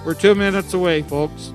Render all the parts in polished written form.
We're 2 minutes away, folks.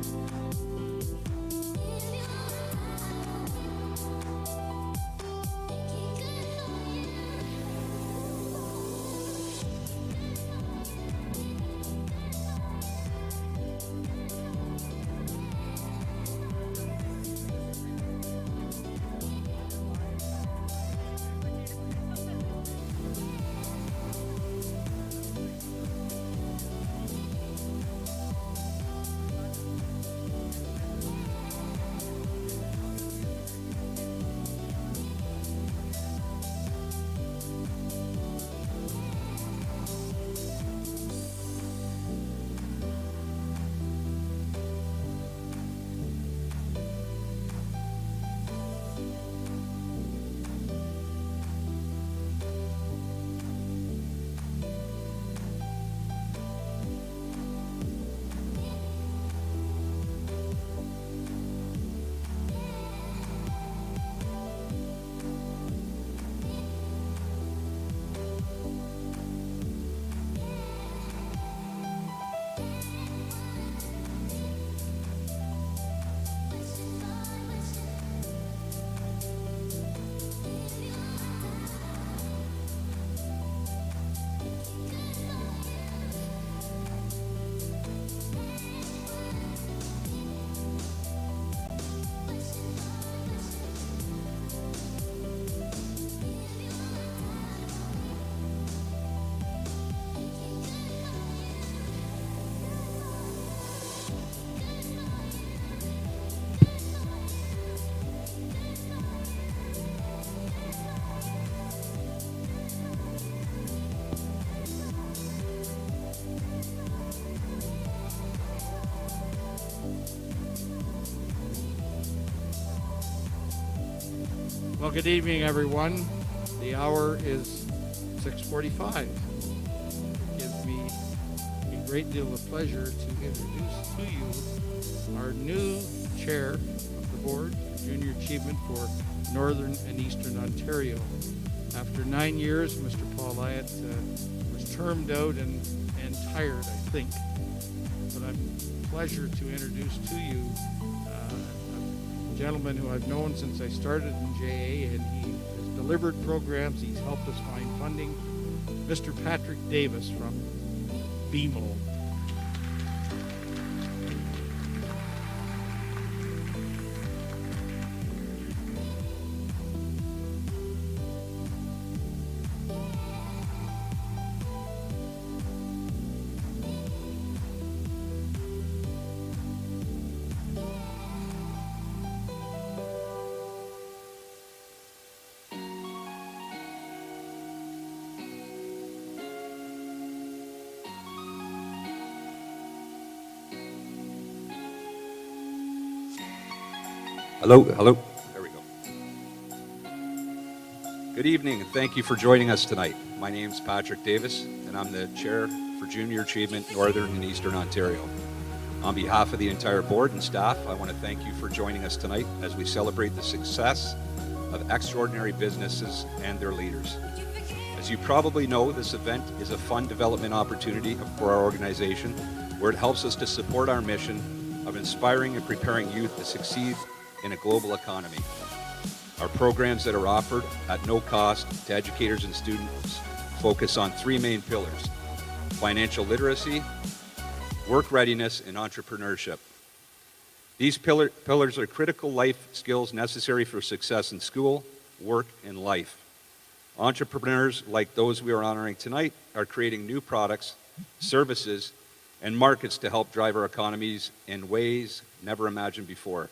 Well, good evening, everyone. The hour is 6:45. It gives me a great deal of pleasure to introduce to you our new chair of the board, Junior Achievement for Northern and Eastern Ontario. After 9 years, Mr. Paul Lyatt was termed out and tired, I think. But I'm pleasure to introduce to you a gentleman who I've known since I started in JA, and he has delivered programs. He's helped us find funding. Mr. Patrick Davis from BMO. Hello. There we go. Good evening, and thank you for joining us tonight. My name is Patrick Davis, and I'm the Chair for Junior Achievement Northern and Eastern Ontario. On behalf of the entire board and staff, I want to thank you for joining us tonight as we celebrate the success of extraordinary businesses and their leaders. As you probably know, this event is a fun development opportunity for our organization, where it helps us to support our mission of inspiring and preparing youth to succeed in a global economy. Our programs that are offered at no cost to educators and students focus on three main pillars: financial literacy, work readiness, and entrepreneurship. These pillars are critical life skills necessary for success in school, work, and life. Entrepreneurs like those we are honoring tonight are creating new products, services, and markets to help drive our economies in ways never imagined before.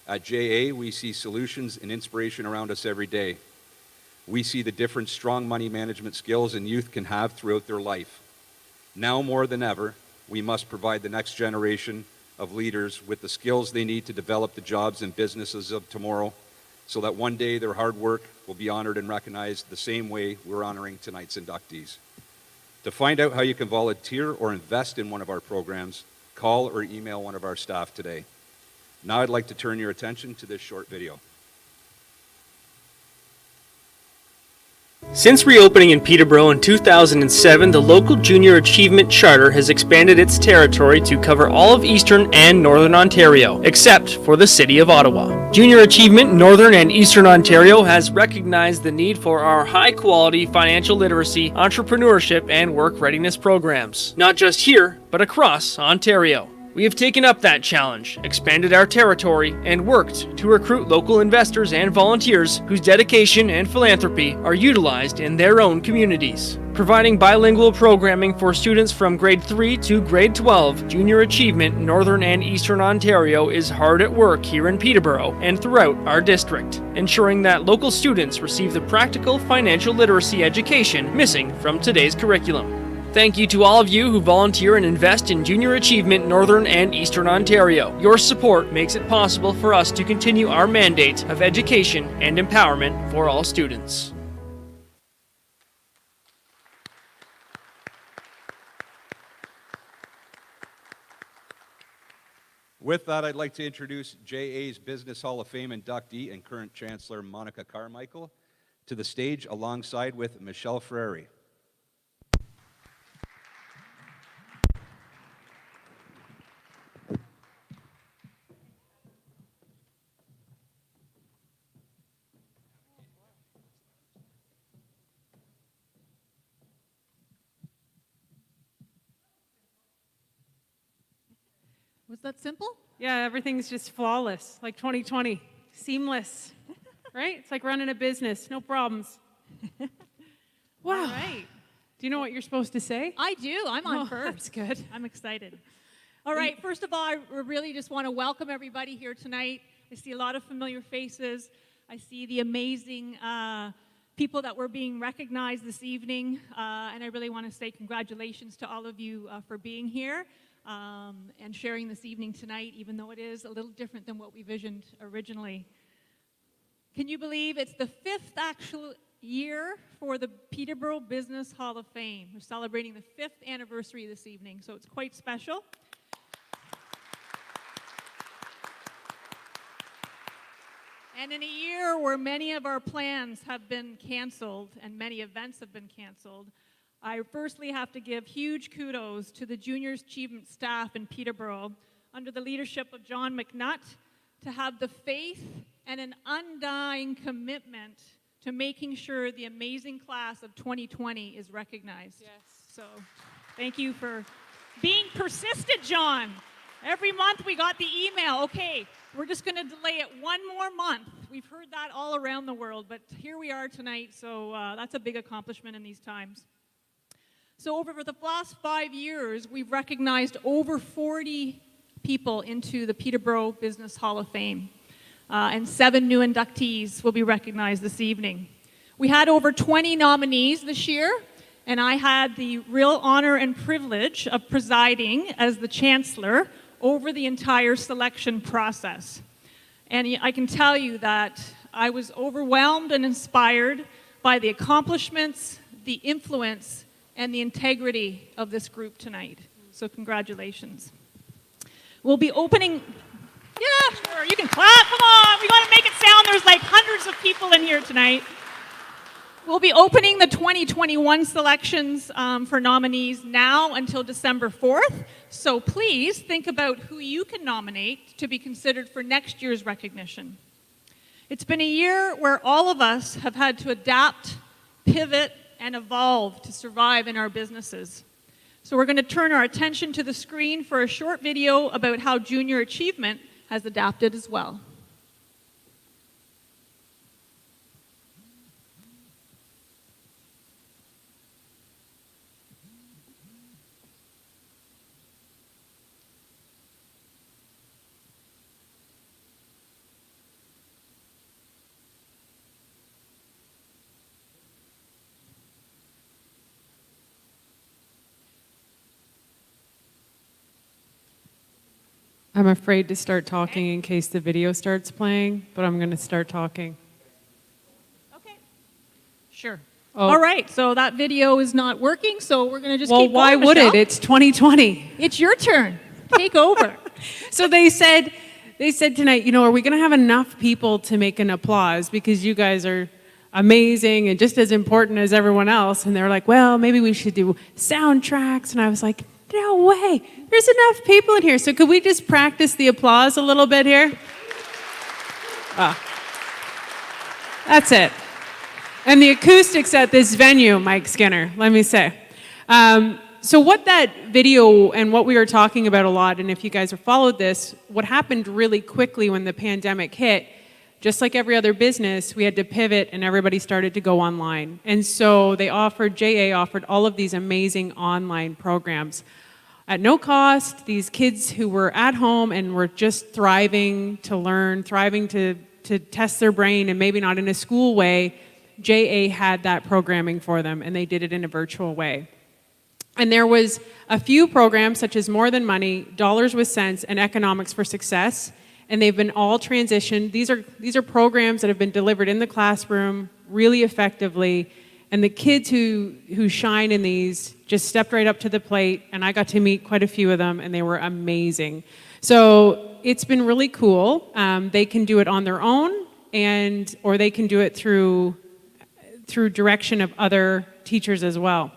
At JA, we see solutions and inspiration around us every day. We see the different strong money management skills and youth can have throughout their life. Now more than ever, we must provide the next generation of leaders with the skills they need to develop the jobs and businesses of tomorrow, so that one day their hard work will be honored and recognized the same way we're honoring tonight's inductees. To find out how you can volunteer or invest in one of our programs, call or email one of our staff today. Now I'd like to turn your attention to this short video. Since reopening in Peterborough in 2007, the local Junior Achievement Charter has expanded its territory to cover all of Eastern and Northern Ontario, except for the City of Ottawa. Junior Achievement Northern and Eastern Ontario has recognized the need for our high-quality financial literacy, entrepreneurship, and work readiness programs, not just here, but across Ontario. We have taken up that challenge, expanded our territory, and worked to recruit local investors and volunteers whose dedication and philanthropy are utilized in their own communities. Providing bilingual programming for students from grade 3 to grade 12, Junior Achievement Northern and Eastern Ontario is hard at work here in Peterborough and throughout our district, ensuring that local students receive the practical financial literacy education missing from today's curriculum. Thank you to all of you who volunteer and invest in Junior Achievement Northern and Eastern Ontario. Your support makes it possible for us to continue our mandate of education and empowerment for all students. With that, I'd like to introduce JA's Business Hall of Fame inductee and current Chancellor Monica Carmichael to the stage alongside with Michelle Frary. Was that simple? Yeah, everything's just flawless, like 2020. Seamless, right? It's like running a business, no problems. Wow. All right. Do you know what you're supposed to say? I do. I'm on Oh, first. that's good. I'm excited. All right. First of all, I really just want to welcome everybody here tonight. I see a lot of familiar faces. I see the amazing people that were being recognized this evening. And I really want to say congratulations to all of you for being here. And sharing this evening tonight, even though it is a little different than what we visioned originally. Can you believe it's the 5th actual year for the Peterborough Business Hall of Fame? We're celebrating the 5th anniversary this evening, so it's quite special. And in a year where many of our plans have been canceled and many events have been canceled, I firstly have to give huge kudos to the Junior Achievement staff in Peterborough under the leadership of John McNutt to have the faith and an undying commitment to making sure the amazing class of 2020 is recognized. Yes. So thank you for being persistent, John. Every month we got the email, okay, we're just going to delay it one more month. We've heard that all around the world, but here we are tonight, so that's a big accomplishment in these times. So over the last 5 years, we've recognized over 40 people into the Peterborough Business Hall of Fame. And 7 new inductees will be recognized this evening. We had over 20 nominees this year, and I had the real honor and privilege of presiding as the Chancellor over the entire selection process. And I can tell you that I was overwhelmed and inspired by the accomplishments, the influence, and the integrity of this group tonight. So congratulations. We'll be opening, yeah, sure, you can clap, come on, we gotta make it sound, there's like hundreds of people in here tonight. We'll be opening the 2021 selections for nominees now until December 4th, so please think about who you can nominate to be considered for next year's recognition. It's been a year where all of us have had to adapt, pivot, and evolve to survive in our businesses. So we're going to turn our attention to the screen for a short video about how Junior Achievement has adapted as well. I'm afraid to start talking in case the video starts playing, but I'm going to start talking. Okay. Sure. Oh. All right, so that video is not working, so we're going to just Well, keep going, why would Michelle. it? It's 2020. It's your turn. Take over. So they said tonight, are we going to have enough people to make an applause? Because you guys are amazing and just as important as everyone else. And they're like, well, maybe we should do soundtracks. And I was like, no way. There's enough people in here. So could we just practice the applause a little bit here? That's it. And the acoustics at this venue, Mike Skinner, let me say. So what that video and what we were talking about a lot, and if you guys have followed this, what happened really quickly when the pandemic hit, just like every other business, we had to pivot and everybody started to go online. And so JA offered all of these amazing online programs at no cost. These kids who were at home and were just thriving to learn, thriving to test their brain, and maybe not in a school way, JA had that programming for them, and they did it in a virtual way. And there was a few programs such as More Than Money, Dollars with Sense, and Economics for Success, and they've been all transitioned. These are programs that have been delivered in the classroom really effectively, and the kids who shine in these just stepped right up to the plate, and I got to meet quite a few of them, and they were amazing. So it's been really cool. They can do it on their own, or they can do it through direction of other teachers as well.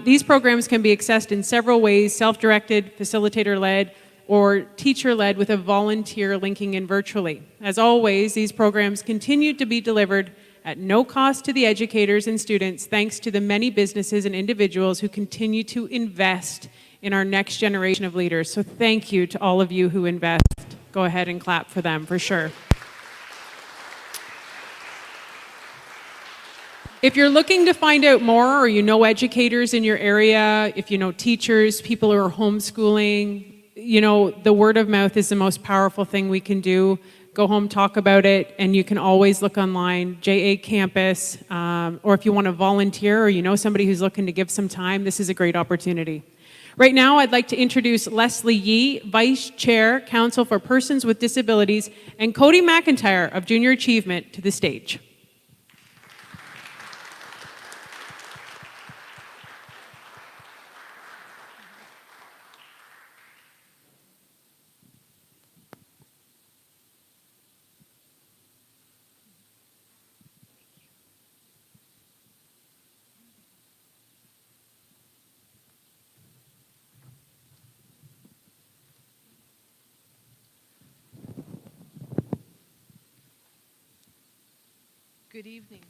These programs can be accessed in several ways: self-directed, facilitator-led, or teacher-led with a volunteer linking in virtually. As always, these programs continue to be delivered at no cost to the educators and students, thanks to the many businesses and individuals who continue to invest in our next generation of leaders. So thank you to all of you who invest. Go ahead and clap for them, for sure. If you're looking to find out more, or you know educators in your area, if you know teachers, people who are homeschooling, you know, the word of mouth is the most powerful thing we can do. Go home, talk about it, and you can always look online, JA Campus, or if you want to volunteer or you know somebody who's looking to give some time, this is a great opportunity. Right now, I'd like to introduce Leslie Yee, Vice Chair, Council for Persons with Disabilities, and Cody McIntyre of Junior Achievement to the stage. Good evening.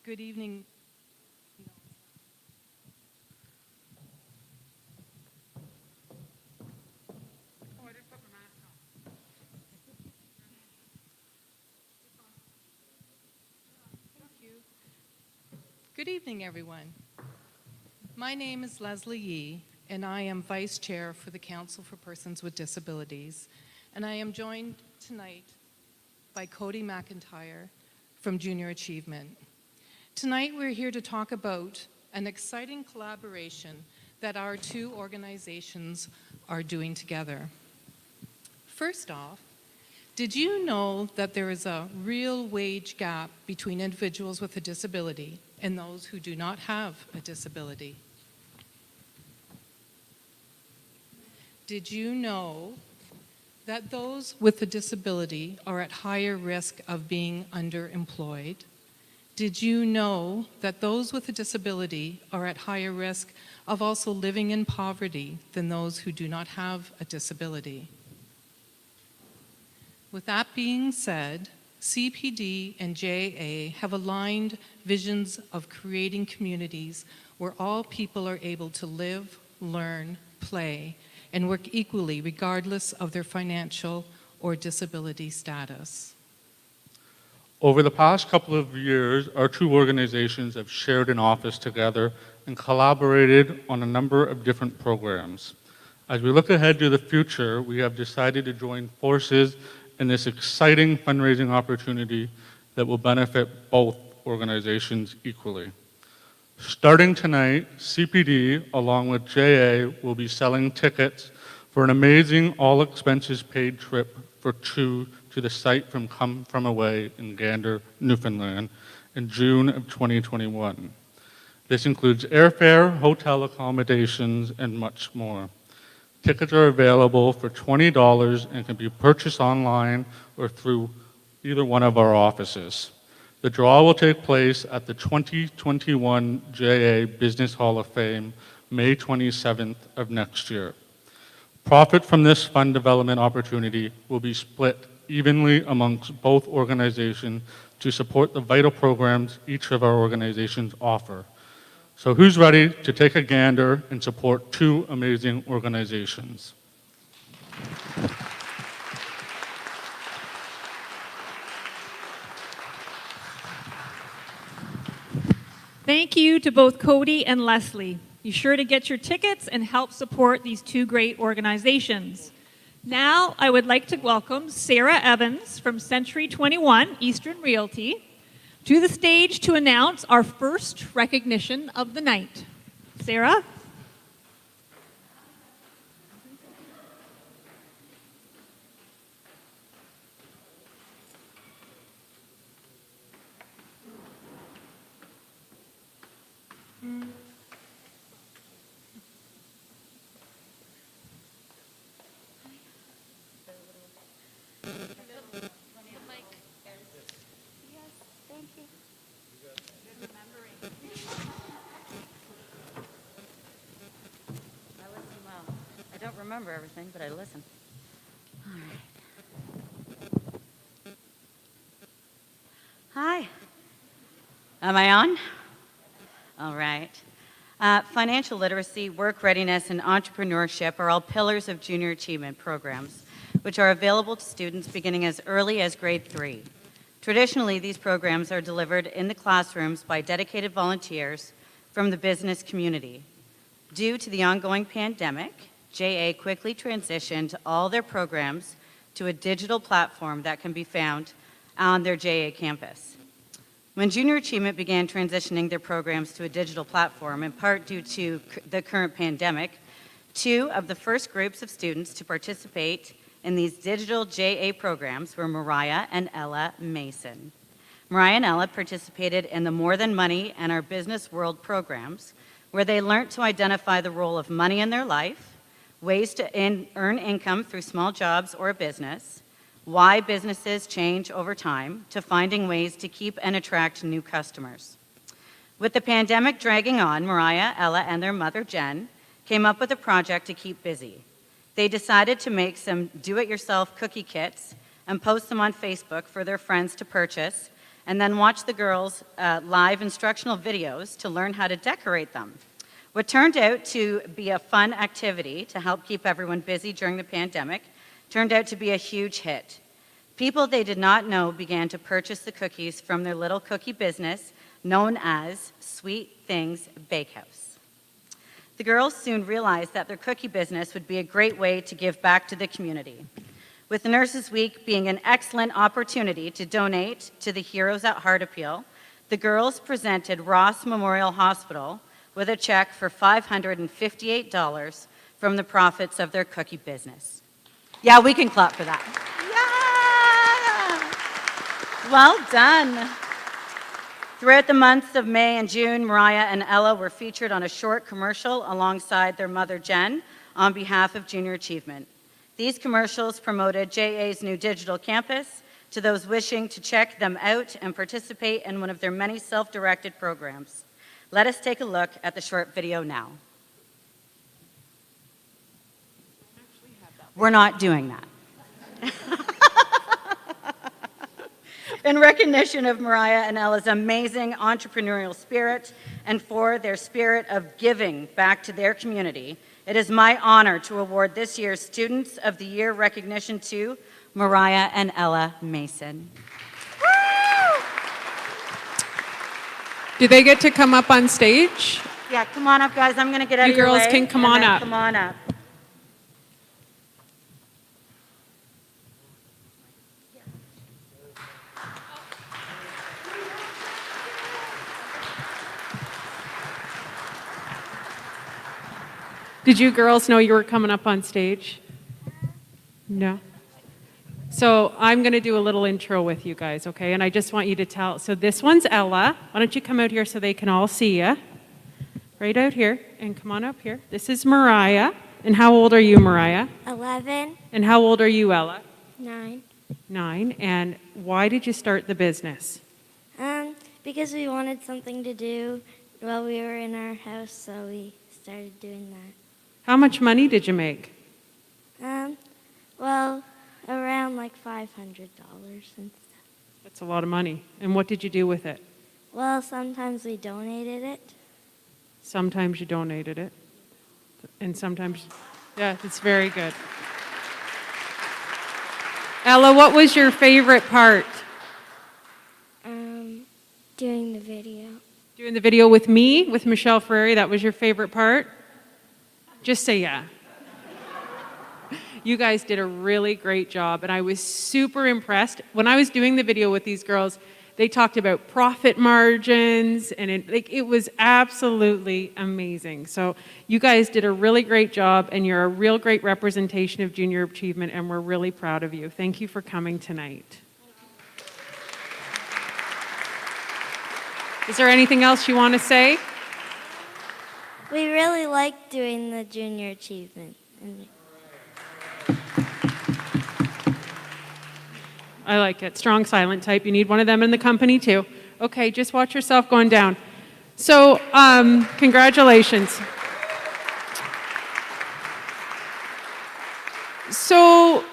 Good evening. Thank you. Good evening, everyone. My name is Leslie Yee, and I am Vice Chair for the Council for Persons with Disabilities. And I am joined tonight by Cody McIntyre from Junior Achievement. Tonight we're here to talk about an exciting collaboration that our two organizations are doing together. First off, did you know that there is a real wage gap between individuals with a disability and those who do not have a disability? Did you know that those with a disability are at higher risk of being underemployed? Did you know that those with a disability are at higher risk of also living in poverty than those who do not have a disability? With that being said, CPD and JA have aligned visions of creating communities where all people are able to live, learn, play, and work equally regardless of their financial or disability status. Over the past couple of years, our two organizations have shared an office together and collaborated on a number of different programs. As we look ahead to the future, we have decided to join forces in this exciting fundraising opportunity that will benefit both organizations equally. Starting tonight, CPD, along with JA, will be selling tickets for an amazing all-expenses-paid trip for two to the site from Come From Away in Gander, Newfoundland, in June of 2021. This includes airfare, hotel accommodations, and much more. Tickets are available for $20 and can be purchased online or through either one of our offices. The draw will take place at the 2021 JA Business Hall of Fame, May 27th of next year. Profit from this fund development opportunity will be split evenly amongst both organizations to support the vital programs each of our organizations offer. So who's ready to take a gander and support two amazing organizations? Thank you to both Cody and Leslie. Be sure to get your tickets and help support these two great organizations. Now, I would like to welcome Sarah Evans from Century 21 Eastern Realty to the stage to announce our first recognition of the night. Sarah? I don't remember everything, but I listen. All right. Hi. Am I on? All right. Financial literacy, work readiness, and entrepreneurship are all pillars of junior achievement programs, which are available to students beginning as early as grade 3. Traditionally, these programs are delivered in the classrooms by dedicated volunteers from the business community. Due to the ongoing pandemic, JA quickly transitioned all their programs to a digital platform that can be found on their JA campus. When Junior Achievement began transitioning their programs to a digital platform, in part due to the current pandemic, two of the first groups of students to participate in these digital JA programs were Mariah and Ella Mason. Mariah and Ella participated in the More Than Money and Our Business World programs, where they learned to identify the role of money in their life, ways to earn income through small jobs or a business, why businesses change over time, to finding ways to keep and attract new customers. With the pandemic dragging on, Mariah, Ella, and their mother, Jen, came up with a project to keep busy. They decided to make some do-it-yourself cookie kits and post them on Facebook for their friends to purchase, and then watch the girls' live instructional videos to learn how to decorate them. What turned out to be a fun activity to help keep everyone busy during the pandemic turned out to be a huge hit. People they did not know began to purchase the cookies from their little cookie business known as Sweet Things Bakehouse. The girls soon realized that their cookie business would be a great way to give back to the community, with Nurses Week being an excellent opportunity to donate to the Heroes at Heart Appeal. The girls presented Ross Memorial Hospital with a check for $558 from the profits of their cookie business. Yeah, we can clap for that. Yeah! Well done. Throughout the months of May and June, Mariah and Ella were featured on a short commercial alongside their mother, Jen, on behalf of Junior Achievement. These commercials promoted JA's new digital campus to those wishing to check them out and participate in one of their many self-directed programs. Let us take a look at the short video now. We're not doing that. In recognition of Mariah and Ella's amazing entrepreneurial spirit and for their spirit of giving back to their community, it is my honor to award this year's Students of the Year recognition to Mariah and Ella Mason. Do they get to come up on stage? Yeah, come on up, guys. I'm going to get out of your way. You girls can come on up. Come on up. Did you girls know you were coming up on stage? No? So I'm going to do a little intro with you guys, okay? And I just want you to tell. So this one's Ella. Why don't you come out here so they can all see you? Right out here. And come on up here. This is Mariah. And how old are you, Mariah? 11, And how old are you, Ella? 9. 9. And why did you start the business? Because we wanted something to do while we were in our house, so we started doing that. How much money did you make? Well, around like $500 and stuff. That's a lot of money. And what did you do with it? Well, sometimes we donated it. Sometimes you donated it. And sometimes, yeah, it's very good. Ella, what was your favorite part? Doing the video. Doing the video with me, with Michelle Ferrari, that was your favorite part? Just say yeah. You guys did a really great job, and I was super impressed. When I was doing the video with these girls, they talked about profit margins, and it was absolutely amazing. So you guys did a really great job, and you're a real great representation of junior achievement, and we're really proud of you. Thank you for coming tonight. Is there anything else you want to say? We really liked doing the junior achievement. I like it. Strong silent type. You need one of them in the company too. Okay, just watch yourself going down. So, congratulations. So,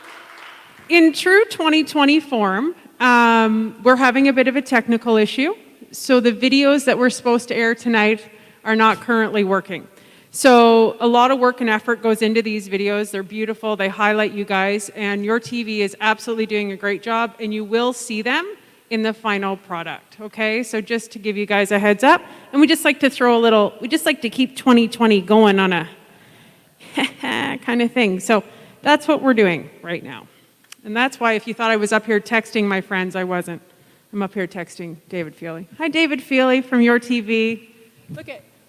in true 2020 form, we're having a bit of a technical issue. So the videos that we're supposed to air tonight are not currently working. So a lot of work and effort goes into these videos. They're beautiful. They highlight you guys. And your TV is absolutely doing a great job. And you will see them in the final product. Okay? So just to give you guys a heads up. And we just like to keep 2020 going on a kind of thing. So that's what we're doing right now. And that's why if you thought I was up here texting my friends, I wasn't. I'm up here texting David Feely. Hi, David Feely from Your TV.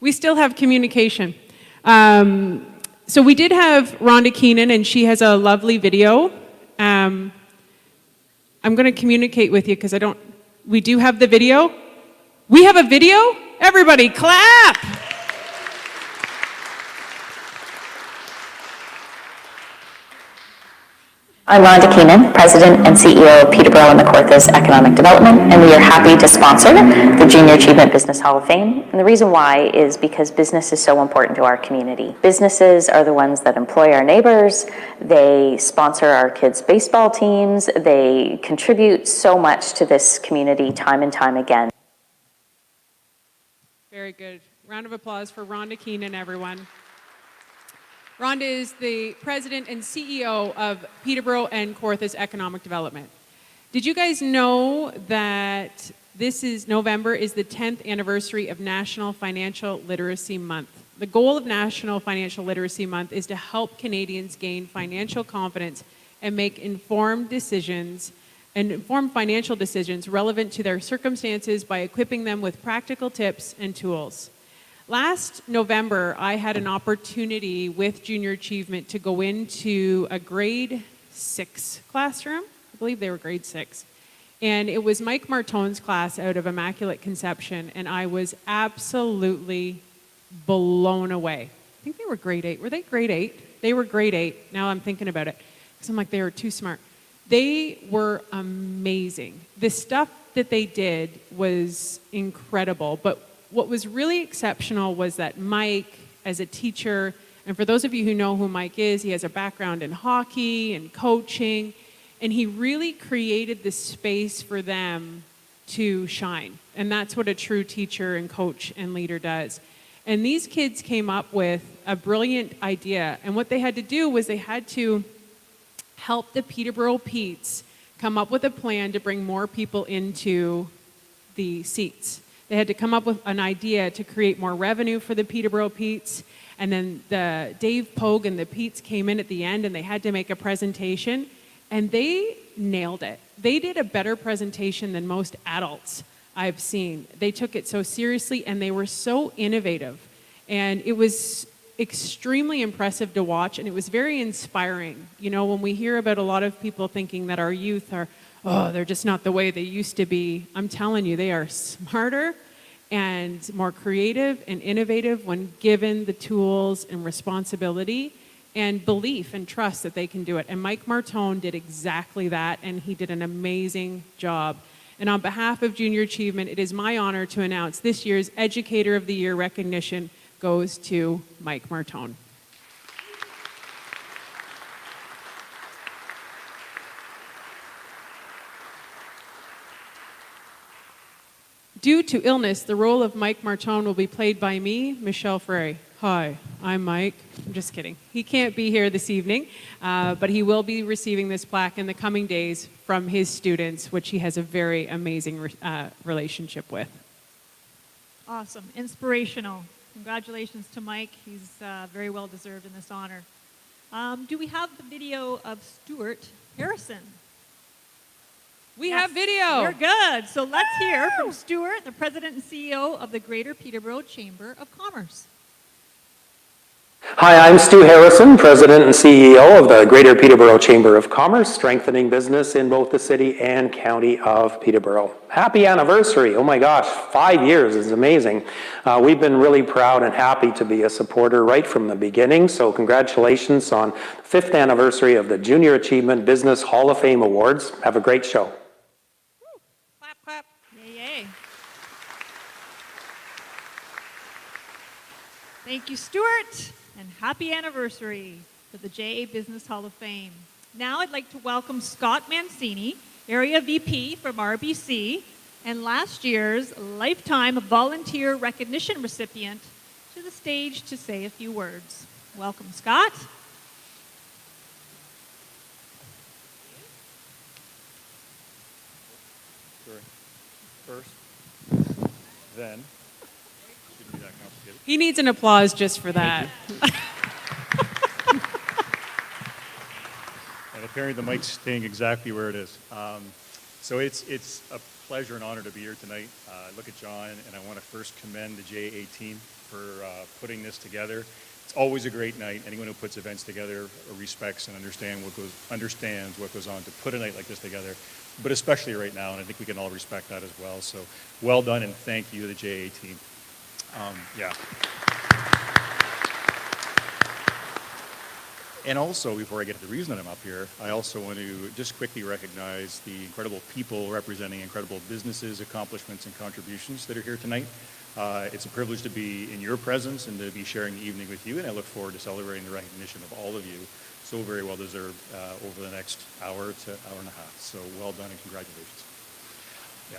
We still have communication. So we did have Rhonda Keenan, and she has a lovely video. I'm going to communicate with you because we do have the video. We have a video? Everybody clap! I'm Rhonda Keenan, President and CEO of Peterborough and the Kawarthas Economic Development, and we are happy to sponsor the Junior Achievement Business Hall of Fame. And the reason why is because business is so important to our community. Businesses are the ones that employ our neighbors, they sponsor our kids' baseball teams, they contribute so much to this community time and time again. Very good. Round of applause for Rhonda Keenan, everyone. Rhonda is the president and CEO of Peterborough and Kawarthas Economic Development. Did you guys know that November is the 10th anniversary of National Financial Literacy Month? The goal of National Financial Literacy Month is to help Canadians gain financial confidence and make informed financial decisions relevant to their circumstances by equipping them with practical tips and tools. Last November, I had an opportunity with Junior Achievement to go into a grade 6 classroom. I believe they were grade 6. And it was Mike Martone's class out of Immaculate Conception, and I was absolutely blown away. I think they were grade 8. Were they grade 8? They were grade 8. Now I'm thinking about it. Because I'm like, they were too smart. They were amazing. The stuff that they did was incredible, but what was really exceptional was that Mike, as a teacher, and for those of you who know who Mike is, he has a background in hockey and coaching, and he really created this space for them to shine. And that's what a true teacher and coach and leader does. And these kids came up with a brilliant idea, and what they had to do was they had to help the Peterborough Petes come up with a plan to bring more people into the seats. They had to come up with an idea to create more revenue for the Peterborough Petes. And then Dave Pogue and the Petes came in at the end and they had to make a presentation. And they nailed it. They did a better presentation than most adults I've seen. They took it so seriously and they were so innovative. And it was extremely impressive to watch, and it was very inspiring. You know, when we hear about a lot of people thinking that our youth are, they're just not the way they used to be, I'm telling you, they are smarter and more creative and innovative when given the tools and responsibility. and belief and trust that they can do it. And Mike Martone did exactly that, and he did an amazing job. And on behalf of Junior Achievement, it is my honor to announce this year's Educator of the Year recognition goes to Mike Martone. Due to illness, the role of Mike Martone will be played by me, Michelle Frey. Hi, I'm Mike. I'm just kidding. He can't be here this evening, but he will be receiving this plaque in the coming days from his students, which he has a very amazing relationship with. Awesome. Inspirational. Congratulations to Mike. He's very well deserved in this honor. Do we have the video of Stuart Harrison? We Yes, have video. We're good. So let's hear from Stuart, the president and CEO of the Greater Peterborough Chamber of Commerce. Hi, I'm Stu Harrison, President and CEO of the Greater Peterborough Chamber of Commerce, strengthening business in both the city and county of Peterborough. Happy anniversary. Oh my gosh, 5 years is amazing. We've been really proud and happy to be a supporter right from the beginning, so congratulations on the 5th anniversary of the Junior Achievement Business Hall of Fame Awards. Have a great show. Clap, clap. Yay, yay. Thank you, Stuart, and happy anniversary to the JA Business Hall of Fame. Now I'd like to welcome Scott Mancini, Area VP from RBC, and last year's Lifetime Volunteer Recognition recipient, to the stage to say a few words. Welcome, Scott. First, then, shouldn't be that complicated. He needs an applause just for that. And apparently the mic's staying exactly where it is. So it's a pleasure and honor to be here tonight. Look at John, and I want to first commend the JA team for putting this together. It's always a great night. Anyone who puts events together respects and understands what goes on to put a night like this together, but especially right now, and I think we can all respect that as well. So well done, and thank you, the JA team. Yeah. And also, before I get to the reason that I'm up here, I also want to just quickly recognize the incredible people representing incredible businesses, accomplishments, and contributions that are here tonight. It's a privilege to be in your presence and to be sharing the evening with you, and I look forward to celebrating the recognition of all of you, so very well deserved, over the next hour to hour and a half. So well done and congratulations. Yeah.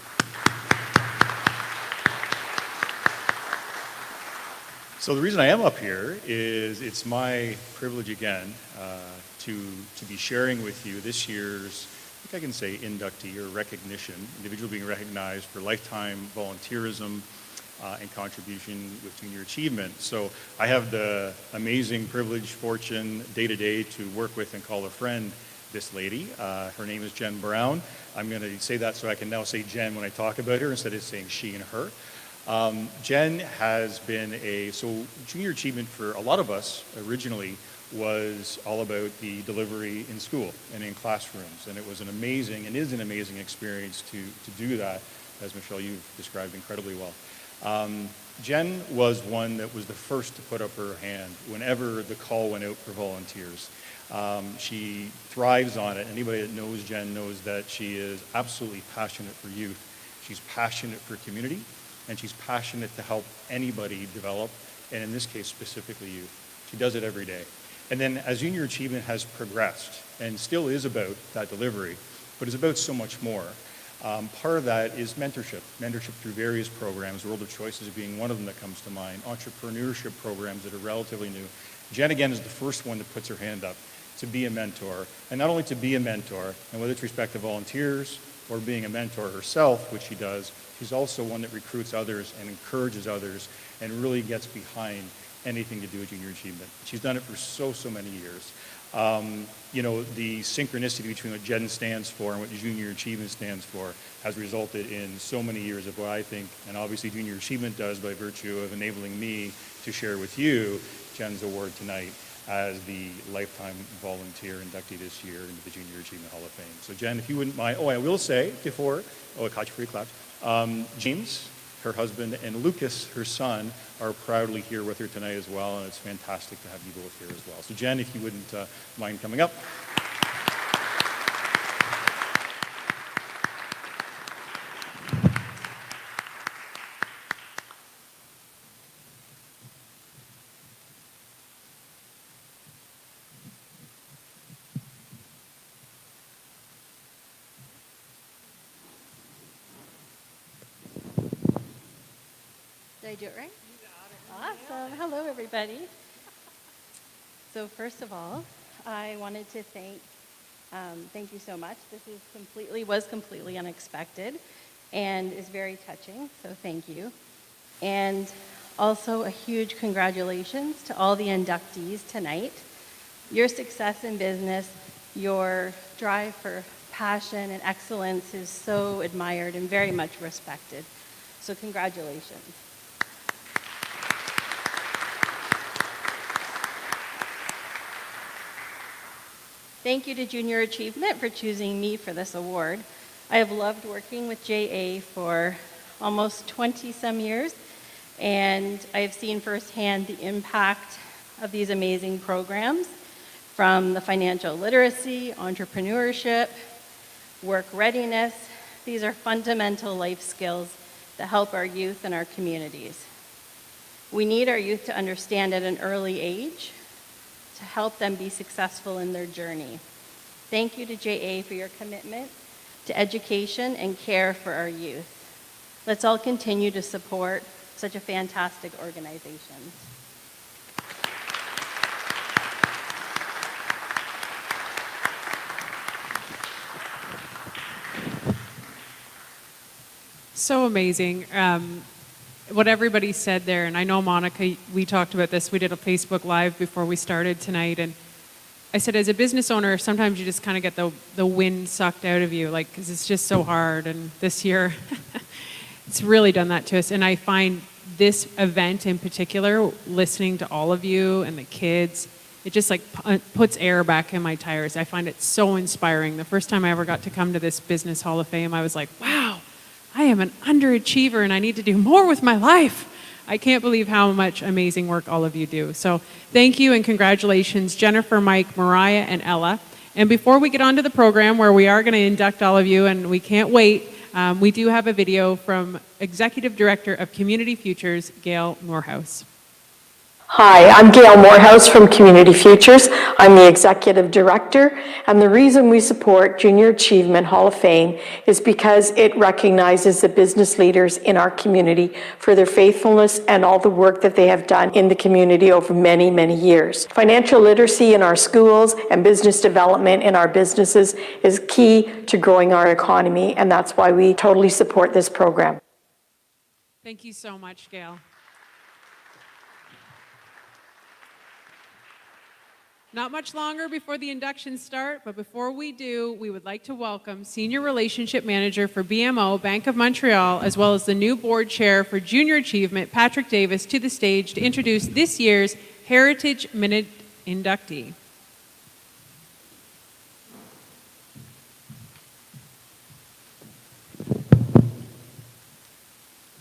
So the reason I am up here is it's my privilege again to be sharing with you this year's, I think I can say, inductee or recognition, individual being recognized for lifetime volunteerism and contribution with junior achievement. So I have the amazing privilege, fortune, day-to-day to work with and call a friend this lady. Her name is Jen Brown. I'm going to say that so I can now say Jen when I talk about her instead of saying she and her. Jen has been so junior achievement for a lot of us originally was all about the delivery in school and in classrooms. And it was an amazing, and is an amazing experience to do that, as Michelle, you've described incredibly well. Jen was one that was the first to put up her hand whenever the call went out for volunteers. She thrives on it. Anybody that knows Jen knows that she is absolutely passionate for youth. She's passionate for community, and she's passionate to help anybody develop, and in this case, specifically youth. She does it every day. And then as junior achievement has progressed, and still is about that delivery, but is about so much more, part of that is mentorship through various programs, World of Choices being one of them that comes to mind, entrepreneurship programs that are relatively new. Jen, again, is the first one that puts her hand up to be a mentor, and not only to be a mentor, and whether it's respect to volunteers or being a mentor herself, which she does, she's also one that recruits others and encourages others and really gets behind anything to do with junior achievement. She's done it for so many years. You know, the synchronicity between what Jen stands for and what junior achievement stands for has resulted in so many years of what I think, and obviously junior achievement does by virtue of enabling me to share with you Jen's award tonight as the Lifetime Volunteer inductee this year into the Junior Achievement Hall of Fame. So Jen, if you wouldn't mind, I will say before, I caught you for your claps, James her husband, and Lucas, her son, are proudly here with her tonight as well, and it's fantastic to have you both here as well. So Jen, if you wouldn't mind coming up. Did I do it right? Awesome. Hello, everybody. So first of all, I wanted to thank you so much. This was completely unexpected and is very touching, so thank you. And also a huge congratulations to all the inductees tonight. Your success in business, your drive for passion and excellence is so admired and very much respected. So congratulations. Thank you to Junior Achievement for choosing me for this award. I have loved working with JA for almost 20-some years, and I have seen firsthand the impact of these amazing programs, from the financial literacy, entrepreneurship, work readiness. These are fundamental life skills that help our youth and our communities. We need our youth to understand at an early age to help them be successful in their journey. Thank you to JA for your commitment to education and care for our youth. Let's all continue to support such a fantastic organization. So amazing. What everybody said there, and I know Monica, we talked about this, we did a Facebook Live before we started tonight, and I said as a business owner, sometimes you just kind of get the wind sucked out of you, like, because it's just so hard, and this year, it's really done that to us, and I find this event in particular, listening to all of you and the kids, it just like puts air back in my tires. I find it so inspiring. The first time I ever got to come to this Business Hall of Fame, I was like, wow, I am an underachiever and I need to do more with my life. I can't believe how much amazing work all of you do. So thank you and congratulations, Jennifer, Mike, Mariah, and Ella. And before we get on to the program where we are going to induct all of you, and we can't wait, we do have a video from Executive Director of Community Futures, Gail Morehouse. Hi, I'm Gail Morehouse from Community Futures. I'm the Executive Director, and the reason we support Junior Achievement Hall of Fame is because it recognizes the business leaders in our community for their faithfulness and all the work that they have done in the community over many, many years. Financial literacy in our schools and business development in our businesses is key to growing our economy, and that's why we totally support this program. Thank you so much, Gail. Not much longer before the inductions start, but before we do, we would like to welcome Senior Relationship Manager for BMO, Bank of Montreal, as well as the new Board Chair for Junior Achievement, Patrick Davis, to the stage to introduce this year's Heritage Minute inductee.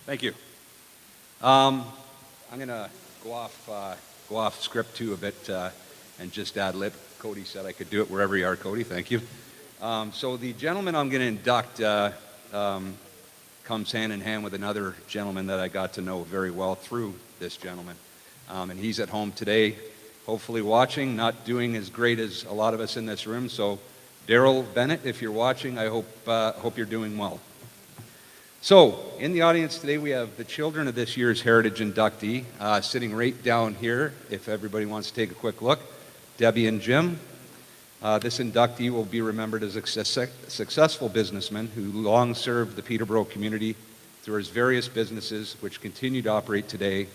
Thank you. I'm going to go off script too a bit and just ad lib. Cody said I could do it wherever you are, Cody. Thank you. So the gentleman I'm going to induct comes hand in hand with another gentleman that I got to know very well through this gentleman. And he's at home today, hopefully watching, not doing as great as a lot of us in this room. So Daryl Bennett, if you're watching, I hope you're doing well. So, in the audience today, we have the children of this year's Heritage inductee sitting right down here, if everybody wants to take a quick look. Debbie and Jim. This inductee will be remembered as a successful businessman who long served the Peterborough community through his various businesses, which continue to operate today,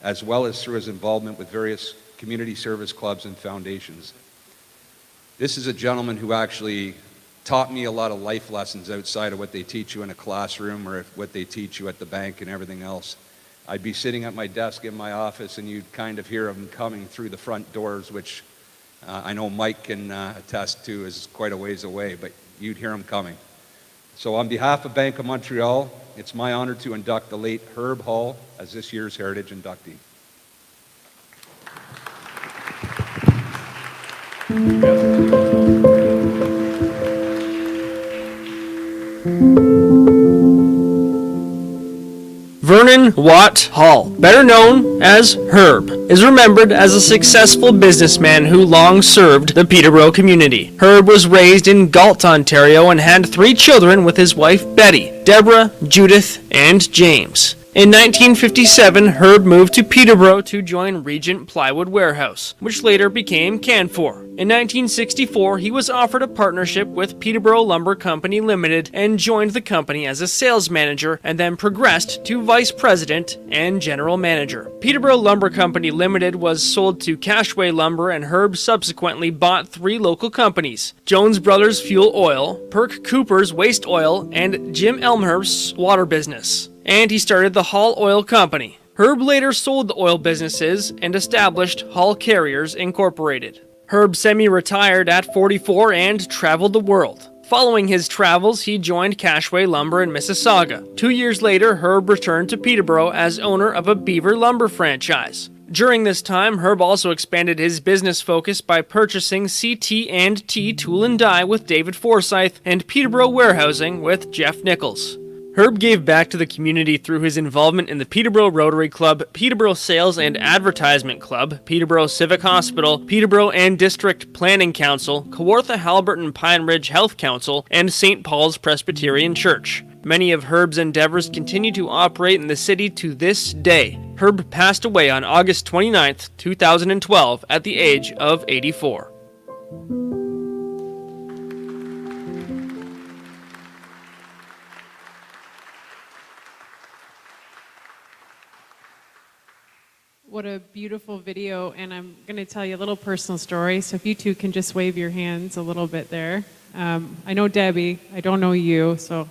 as well as through his involvement with various community service clubs and foundations. This is a gentleman who actually taught me a lot of life lessons outside of what they teach you in a classroom or what they teach you at the bank and everything else. I'd be sitting at my desk in my office and you'd kind of hear him coming through the front doors, which I know Mike can attest to is quite a ways away, but you'd hear him coming. So on behalf of Bank of Montreal, it's my honor to induct the late Herb Hall as this year's Heritage inductee. Vernon Watt Hall, better known as Herb, is remembered as a successful businessman who long served the Peterborough community. Herb was raised in Galt, Ontario, and had 3 children with his wife Betty, Deborah, Judith, and James. In 1957, Herb moved to Peterborough to join Regent Plywood Warehouse, which later became Canfor. In 1964, he was offered a partnership with Peterborough Lumber Company Limited and joined the company as a sales manager and then progressed to vice president and general manager. Peterborough Lumber Company Limited was sold to Cashway Lumber, and Herb subsequently bought 3 local companies: Jones Brothers Fuel Oil, Perk Cooper's Waste Oil, and Jim Elmhurst's water business. And he started the Hall Oil Company. Herb later sold the oil businesses and established Hall Carriers Incorporated. Herb semi-retired at 44 and traveled the world. Following his travels, he joined Cashway Lumber in Mississauga. 2 years later, Herb returned to Peterborough as owner of a Beaver Lumber franchise. During this time, Herb also expanded his business focus by purchasing CT&T Tool and Die with David Forsyth and Peterborough Warehousing with Jeff Nichols. Herb gave back to the community through his involvement in the Peterborough Rotary Club, Peterborough Sales and Advertisement Club, Peterborough Civic Hospital, Peterborough and District Planning Council, Kawartha Haliburton Pine Ridge Health Council, and St. Paul's Presbyterian Church. Many of Herb's endeavors continue to operate in the city to this day. Herb passed away on August 29, 2012, at the age of 84. What a beautiful video, and I'm going to tell you a little personal story, so if you two can just wave your hands a little bit there. I know Debbie, I don't know you, so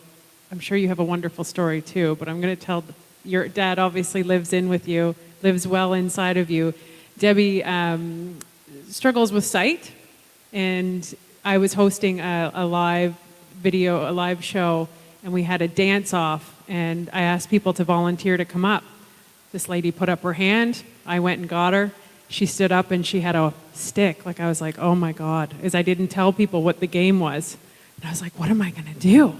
I'm sure you have a wonderful story too, but I'm going to tell, your dad obviously lives in with you, lives well inside of you. Debbie struggles with sight, and I was hosting a live video, a live show, and we had a dance-off, and I asked people to volunteer to come up. This lady put up her hand. I went and got her. She stood up and she had a stick. Like, I was like, oh my God, as I didn't tell people what the game was. And I was like, what am I going to do?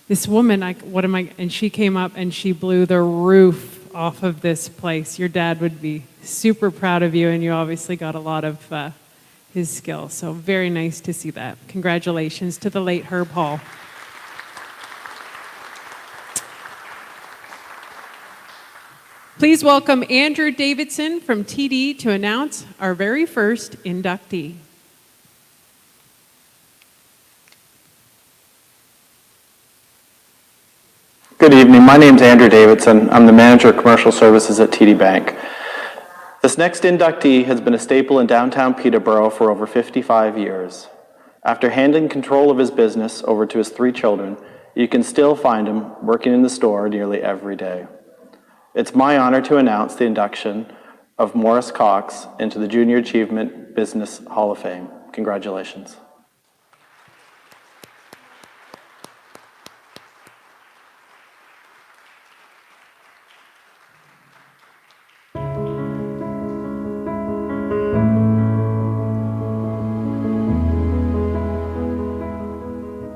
This woman, and she came up and she blew the roof off of this place. Your dad would be super proud of you, and you obviously got a lot of his skill. So very nice to see that. Congratulations to the late Herb Hall. Please welcome Andrew Davidson from TD to announce our very first inductee. Good evening. My name is Andrew Davidson. I'm the Manager of Commercial Services at TD Bank. This next inductee has been a staple in downtown Peterborough for over 55 years. After handing control of his business over to his 3 children, you can still find him working in the store nearly every day. It's my honor to announce the induction of Morris Cox into the Junior Achievement Business Hall of Fame. Congratulations.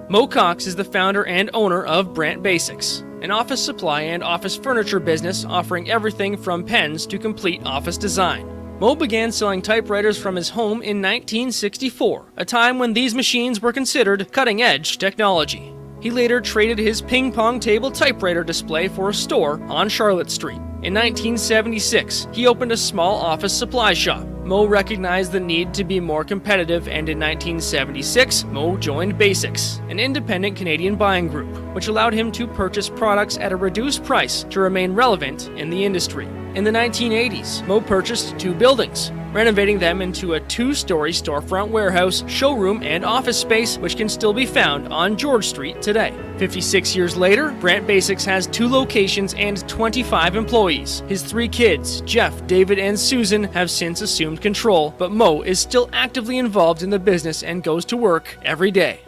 Mo Cox is the founder and owner of Brant Basics, an office supply and office furniture business offering everything from pens to complete office design. Mo began selling typewriters from his home in 1964, a time when these machines were considered cutting-edge technology. He later traded his ping-pong table typewriter display for a store on Charlotte Street. In 1976, he opened a small office supply shop. Mo recognized the need to be more competitive, and in 1976, Mo joined Basics, an independent Canadian buying group, which allowed him to purchase products at a reduced price to remain relevant in the industry. In the 1980s, Mo purchased 2 buildings, renovating them into a 2-story storefront warehouse, showroom, and office space, which can still be found on George Street today. 56 years later, Brant Basics has 2 locations and 25 employees. His 3 kids, Jeff, David, and Susan, have since assumed control, but Mo is still actively involved in the business and goes to work every day.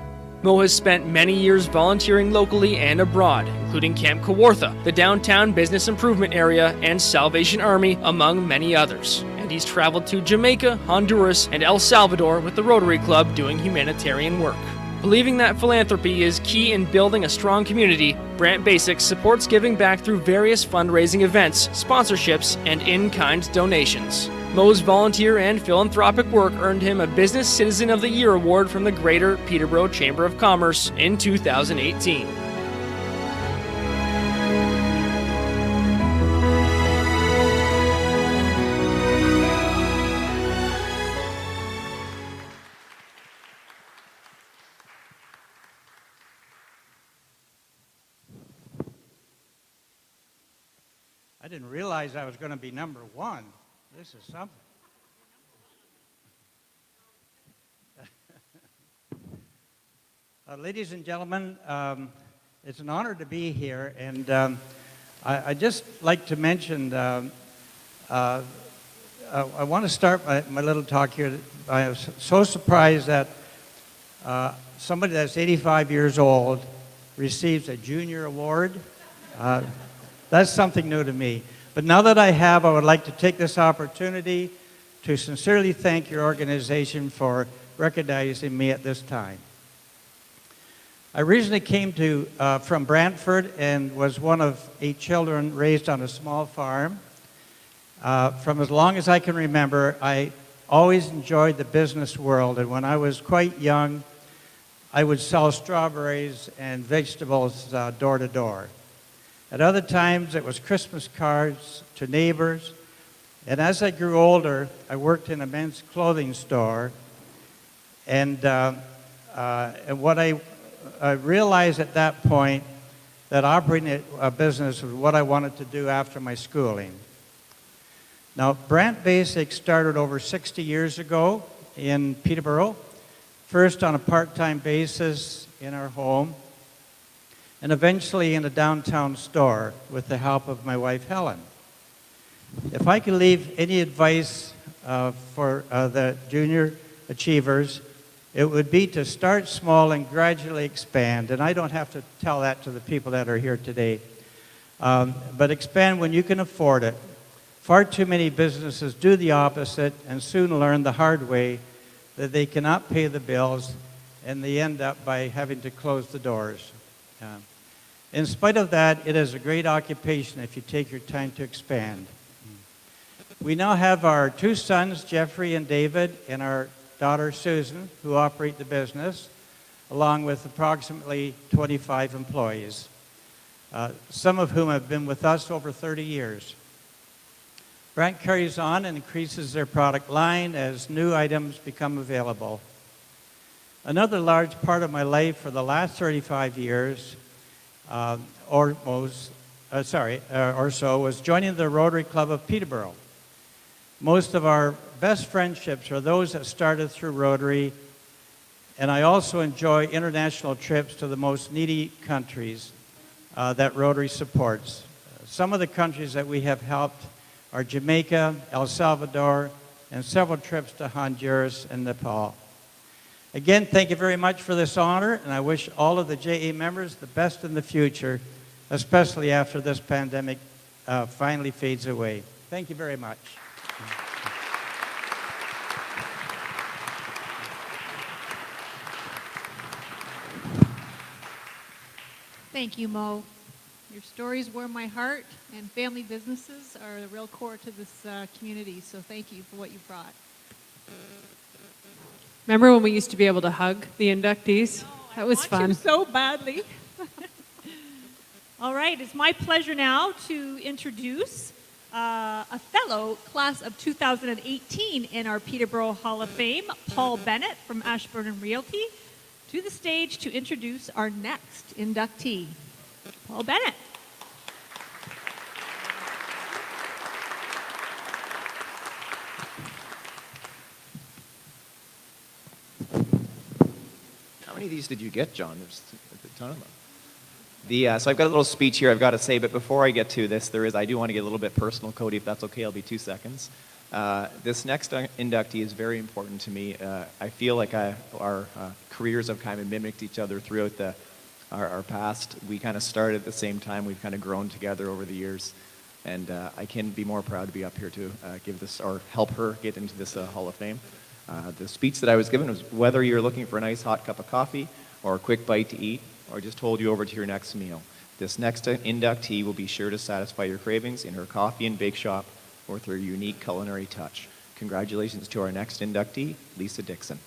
Mo has spent many years volunteering locally and abroad, including Camp Kawartha, the downtown business improvement area, and Salvation Army, among many others. And he's traveled to Jamaica, Honduras, and El Salvador with the Rotary Club doing humanitarian work. Believing that philanthropy is key in building a strong community, Brant Basics supports giving back through various fundraising events, sponsorships, and in-kind donations. Mo's volunteer and philanthropic work earned him a Business Citizen of the Year award from the Greater Peterborough Chamber of Commerce in 2018. I didn't realize I was going to be number one. This is something. Ladies and gentlemen, it's an honor to be here, and I just like to mention, I want to start my little talk here. I was so surprised that somebody that's 85 years old receives a junior award. That's something new to me. But now that I have, I would like to take this opportunity to sincerely thank your organization for recognizing me at this time. I originally came from Brantford and was one of 8 children raised on a small farm. From as long as I can remember, I always enjoyed the business world, and when I was quite young, I would sell strawberries and vegetables door to door. At other times, it was Christmas cards to neighbors. And as I grew older, I worked in a men's clothing store. And what I realized at that point, that operating a business was what I wanted to do after my schooling. Now, Brant Basics started over 60 years ago in Peterborough, first on a part-time basis in our home, and eventually in a downtown store with the help of my wife, Helen. If I could leave any advice for the junior achievers, it would be to start small and gradually expand. And I don't have to tell that to the people that are here today. But expand when you can afford it. Far too many businesses do the opposite and soon learn the hard way that they cannot pay the bills, and they end up by having to close the doors. In spite of that, it is a great occupation if you take your time to expand. We now have our 2 sons, Jeffrey and David, and our daughter, Susan, who operate the business, along with approximately 25 employees, some of whom have been with us over 30 years. Brant carries on and increases their product line as new items become available. Another large part of my life for the last 35 years or so was joining the Rotary Club of Peterborough. Most of our best friendships are those that started through Rotary, and I also enjoy international trips to the most needy countries that Rotary supports. Some of the countries that we have helped are Jamaica, El Salvador, and several trips to Honduras and Nepal. Again, thank you very much for this honor, and I wish all of the JA members the best in the future, especially after this pandemic finally fades away. Thank you very much. Thank you, Mo. Your stories warm my heart, and family businesses are the real core to this community, so thank you for what you brought. Remember when we used to be able to hug the inductees? That was fun. So badly. All right, it's my pleasure now to introduce a fellow class of 2018 in our Peterborough Hall of Fame, Paul Bennett from Ashburn and Realty, to the stage to introduce our next inductee. Paul Bennett. How many of these did you get, John? There's a ton of them. So I've got a little speech here I've got to say, but before I get to this, I do want to get a little bit personal, Cody, if that's okay. I'll be 2 seconds. This next inductee is very important to me. I feel like our careers have kind of mimicked each other throughout our past. We kind of started at the same time. We've kind of grown together over the years. And I can't be more proud to be up here to give this, or help her get into this Hall of Fame. The speech that I was given was whether you're looking for a nice hot cup of coffee or a quick bite to eat, or just hold you over to your next meal. This next inductee will be sure to satisfy your cravings in her coffee and bake shop with her unique culinary touch. Congratulations to our next inductee, Lisa Dixon.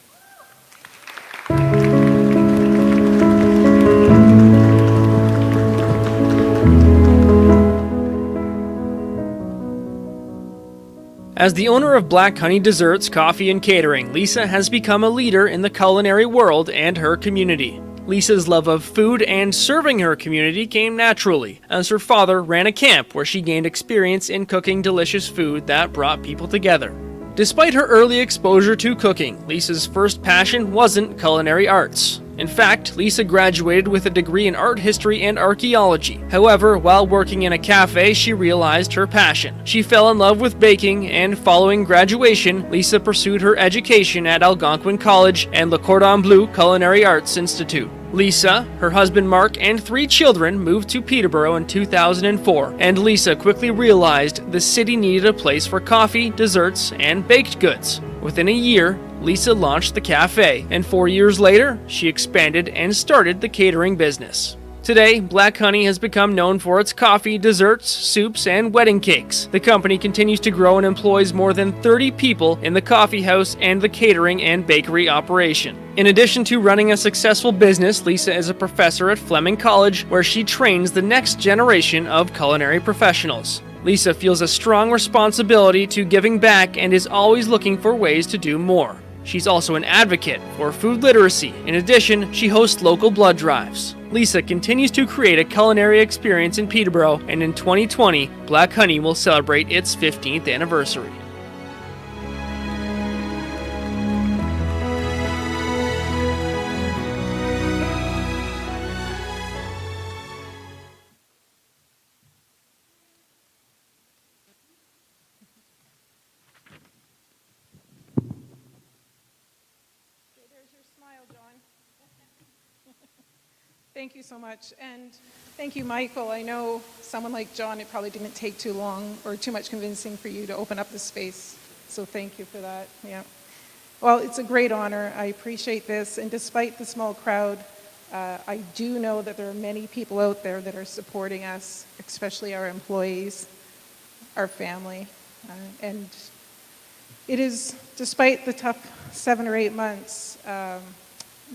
As the owner of Black Honey Desserts, Coffee and Catering, Lisa has become a leader in the culinary world and her community. Lisa's love of food and serving her community came naturally, as her father ran a camp where she gained experience in cooking delicious food that brought people together. Despite her early exposure to cooking, Lisa's first passion wasn't culinary arts. In fact, Lisa graduated with a degree in art history and archaeology. However, while working in a cafe, she realized her passion. She fell in love with baking, and following graduation, Lisa pursued her education at Algonquin College and Le Cordon Bleu Culinary Arts Institute. Lisa, her husband Mark, and 3 children moved to Peterborough in 2004, and Lisa quickly realized the city needed a place for coffee, desserts, and baked goods. Within a year, Lisa launched the cafe, and 4 years later, she expanded and started the catering business. Today, Black Honey has become known for its coffee, desserts, soups, and wedding cakes. The company continues to grow and employs more than 30 people in the coffee house and the catering and bakery operation. In addition to running a successful business, Lisa is a professor at Fleming College, where she trains the next generation of culinary professionals. Lisa feels a strong responsibility to giving back and is always looking for ways to do more. She's also an advocate for food literacy. In addition, she hosts local blood drives. Lisa continues to create a culinary experience in Peterborough, and in 2020, Black Honey will celebrate its 15th anniversary. Thank you so much, and thank you, Michael. I know someone like John, it probably didn't take too long or too much convincing for you to open up the space, so thank you for that. Yeah. Well, it's a great honor. I appreciate this, and despite the small crowd, I do know that there are many people out there that are supporting us, especially our employees, our family, and it is, despite the tough 7 or 8 months,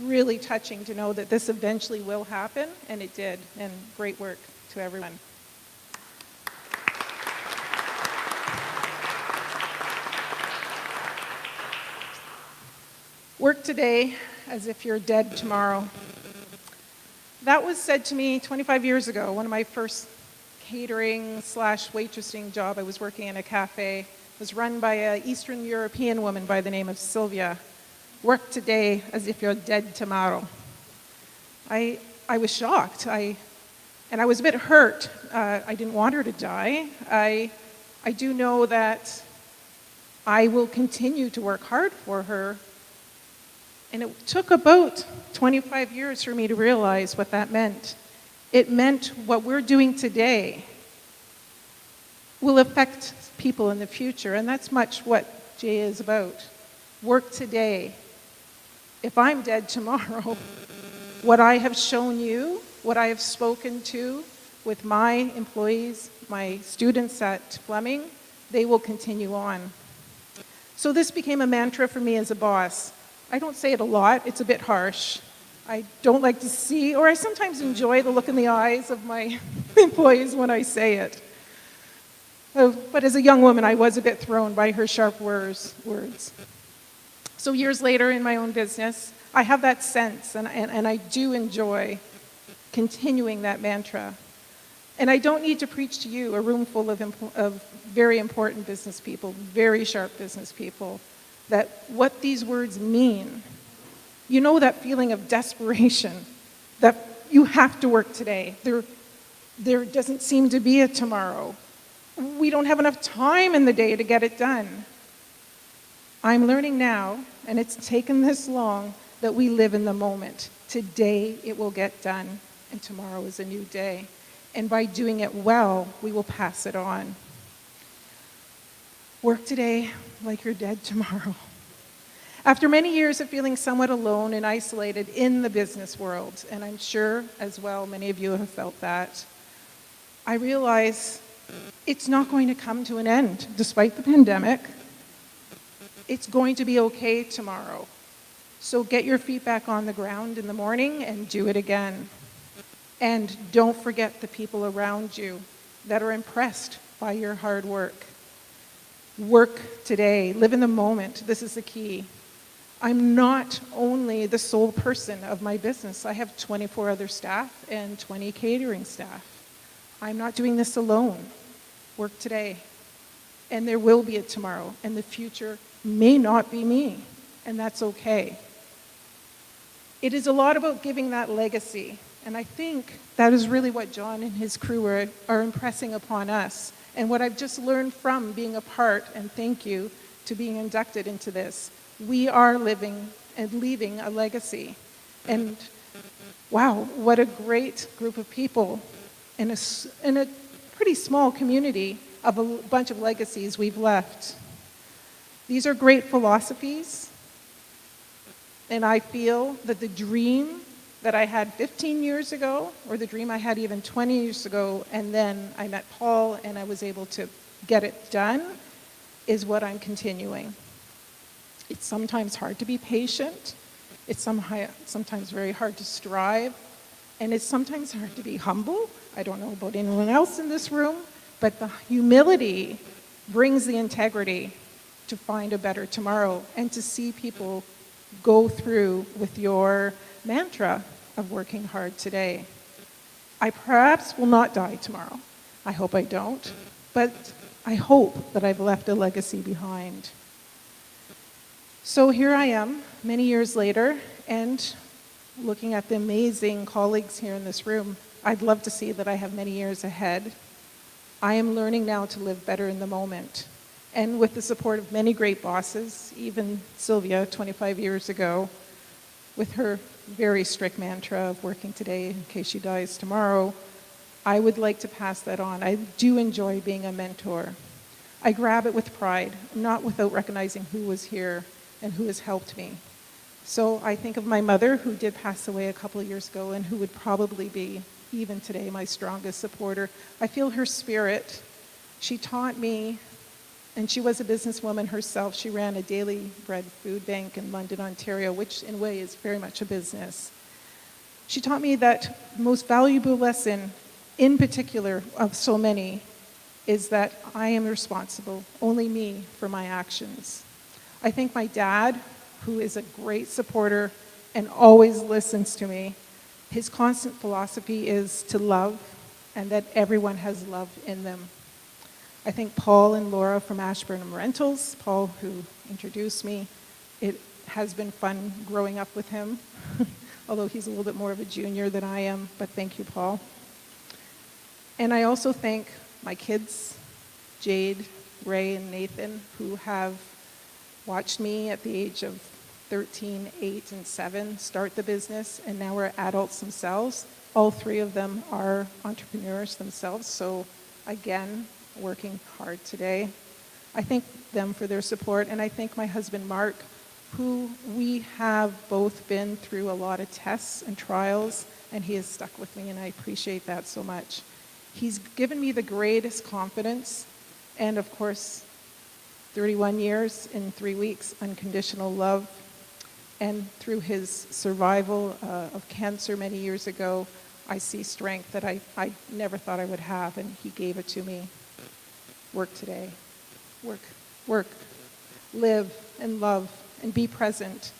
really touching to know that this eventually will happen, and it did, and great work to everyone. Work today as if you're dead tomorrow. That was said to me 25 years ago. One of my first catering / waitressing job, I was working in a cafe. It was run by an Eastern European woman by the name of Sylvia. Work today as if you're dead tomorrow. I was shocked, and I was a bit hurt. I didn't want her to die. I do know that I will continue to work hard for her, and it took about 25 years for me to realize what that meant. It meant what we're doing today will affect people in the future, and that's much what Jay is about. Work today. If I'm dead tomorrow, what I have shown you, what I have spoken to with my employees, my students at Fleming, they will continue on. So this became a mantra for me as a boss. I don't say it a lot, it's a bit harsh. I don't like to see, or I sometimes enjoy the look in the eyes of my employees when I say it. But as a young woman, I was a bit thrown by her sharp words. So years later in my own business, I have that sense, and I do enjoy continuing that mantra. And I don't need to preach to you, a room full of very important business people, very sharp business people, that what these words mean. You know that feeling of desperation, that you have to work today. There doesn't seem to be a tomorrow. We don't have enough time in the day to get it done. I'm learning now, and it's taken this long, that we live in the moment. Today it will get done, and tomorrow is a new day. And by doing it well, we will pass it on. Work today like you're dead tomorrow. After many years of feeling somewhat alone and isolated in the business world, and I'm sure as well many of you have felt that, I realize it's not going to come to an end despite the pandemic. It's going to be okay tomorrow. So get your feet back on the ground in the morning and do it again. And don't forget the people around you that are impressed by your hard work. Work today, live in the moment. This is the key. I'm not only the sole person of my business. I have 24 other staff and 20 catering staff. I'm not doing this alone. Work today. And there will be a tomorrow, and the future may not be me, and that's okay. It is a lot about giving that legacy, and I think that is really what John and his crew are impressing upon us, and what I've just learned from being a part, and thank you, to being inducted into this. We are living and leaving a legacy, and wow, what a great group of people in a pretty small community of a bunch of legacies we've left. These are great philosophies, and I feel that the dream that I had 15 years ago, or the dream I had even 20 years ago, and then I met Paul and I was able to get it done, is what I'm continuing. It's sometimes hard to be patient, it's sometimes very hard to strive, and it's sometimes hard to be humble. I don't know about anyone else in this room, but the humility brings the integrity to find a better tomorrow and to see people go through with your mantra of working hard today. I perhaps will not die tomorrow. I hope I don't, but I hope that I've left a legacy behind. So here I am, many years later, and looking at the amazing colleagues here in this room, I'd love to see that I have many years ahead. I am learning now to live better in the moment. And with the support of many great bosses, even Sylvia 25 years ago, with her very strict mantra of working today in case she dies tomorrow, I would like to pass that on. I do enjoy being a mentor. I grab it with pride, not without recognizing who was here and who has helped me. So I think of my mother, who did pass away a couple of years ago and who would probably be, even today, my strongest supporter. I feel her spirit. She taught me, and she was a businesswoman herself. She ran a daily bread food bank in London, Ontario, which in a way is very much a business. She taught me that the most valuable lesson, in particular of so many, is that I am responsible, only me, for my actions. I think my dad, who is a great supporter and always listens to me, his constant philosophy is to love and that everyone has love in them. I think Paul and Laura from Ashburnham Rentals, Paul who introduced me, it has been fun growing up with him, although he's a little bit more of a junior than I am, but thank you, Paul. And I also thank my kids, Jade, Ray, and Nathan, who have watched me at the age of 13, 8, and 7 start the business, and now we're adults themselves. All three of them are entrepreneurs themselves, so again, working hard today. I thank them for their support, and I thank my husband, Mark, who we have both been through a lot of tests and trials, and he has stuck with me, and I appreciate that so much. He's given me the greatest confidence, and of course, 31 years in 3 weeks, unconditional love. And through his survival of cancer many years ago, I see strength that I never thought I would have, and he gave it to me. Work today. Work. Live and love and be present.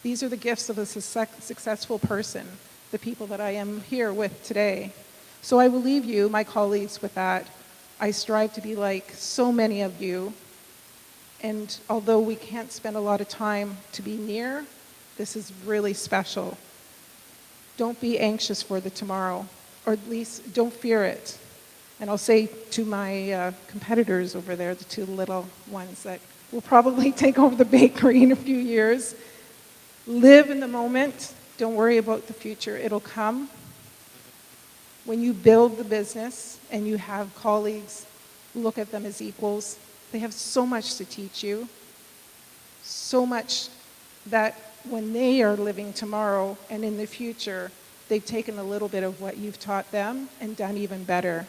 These are the gifts of a successful person, the people that I am here with today. So I will leave you, my colleagues, with that. I strive to be like so many of you. And although we can't spend a lot of time to be near, this is really special. Don't be anxious for the tomorrow, or at least don't fear it. And I'll say to my competitors over there, the two little ones, that will probably take over the bakery in a few years. Live in the moment. Don't worry about the future. It'll come. When you build the business and you have colleagues, look at them as equals. They have so much to teach you, so much that when they are living tomorrow and in the future, they've taken a little bit of what you've taught them and done even better.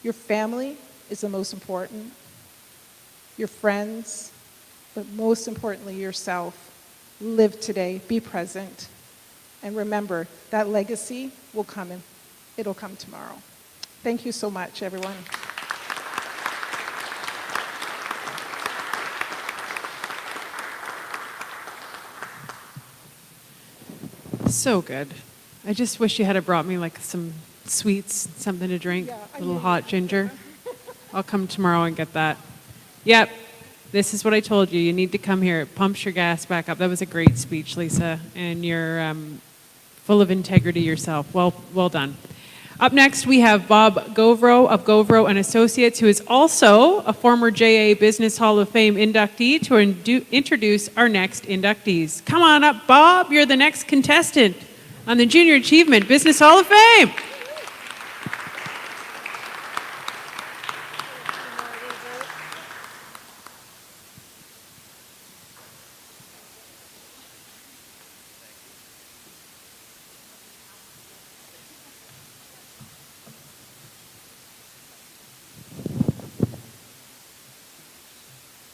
Your family is the most important, your friends, but most importantly, yourself. Live today, be present, and remember that legacy will come in. It'll come tomorrow. Thank you so much, everyone. So good. I just wish you had brought me like some sweets, something to drink, a little hot ginger. I'll come tomorrow and get that. Yep, this is what I told you. You need to come here. It pumps your gas back up. That was a great speech, Lisa, and you're full of integrity yourself. Well done. Up next, we have Bob Govro of Govro and Associates, who is also a former JA Business Hall of Fame inductee, to introduce our next inductees. Come on up, Bob. You're the next contestant on the Junior Achievement Business Hall of Fame.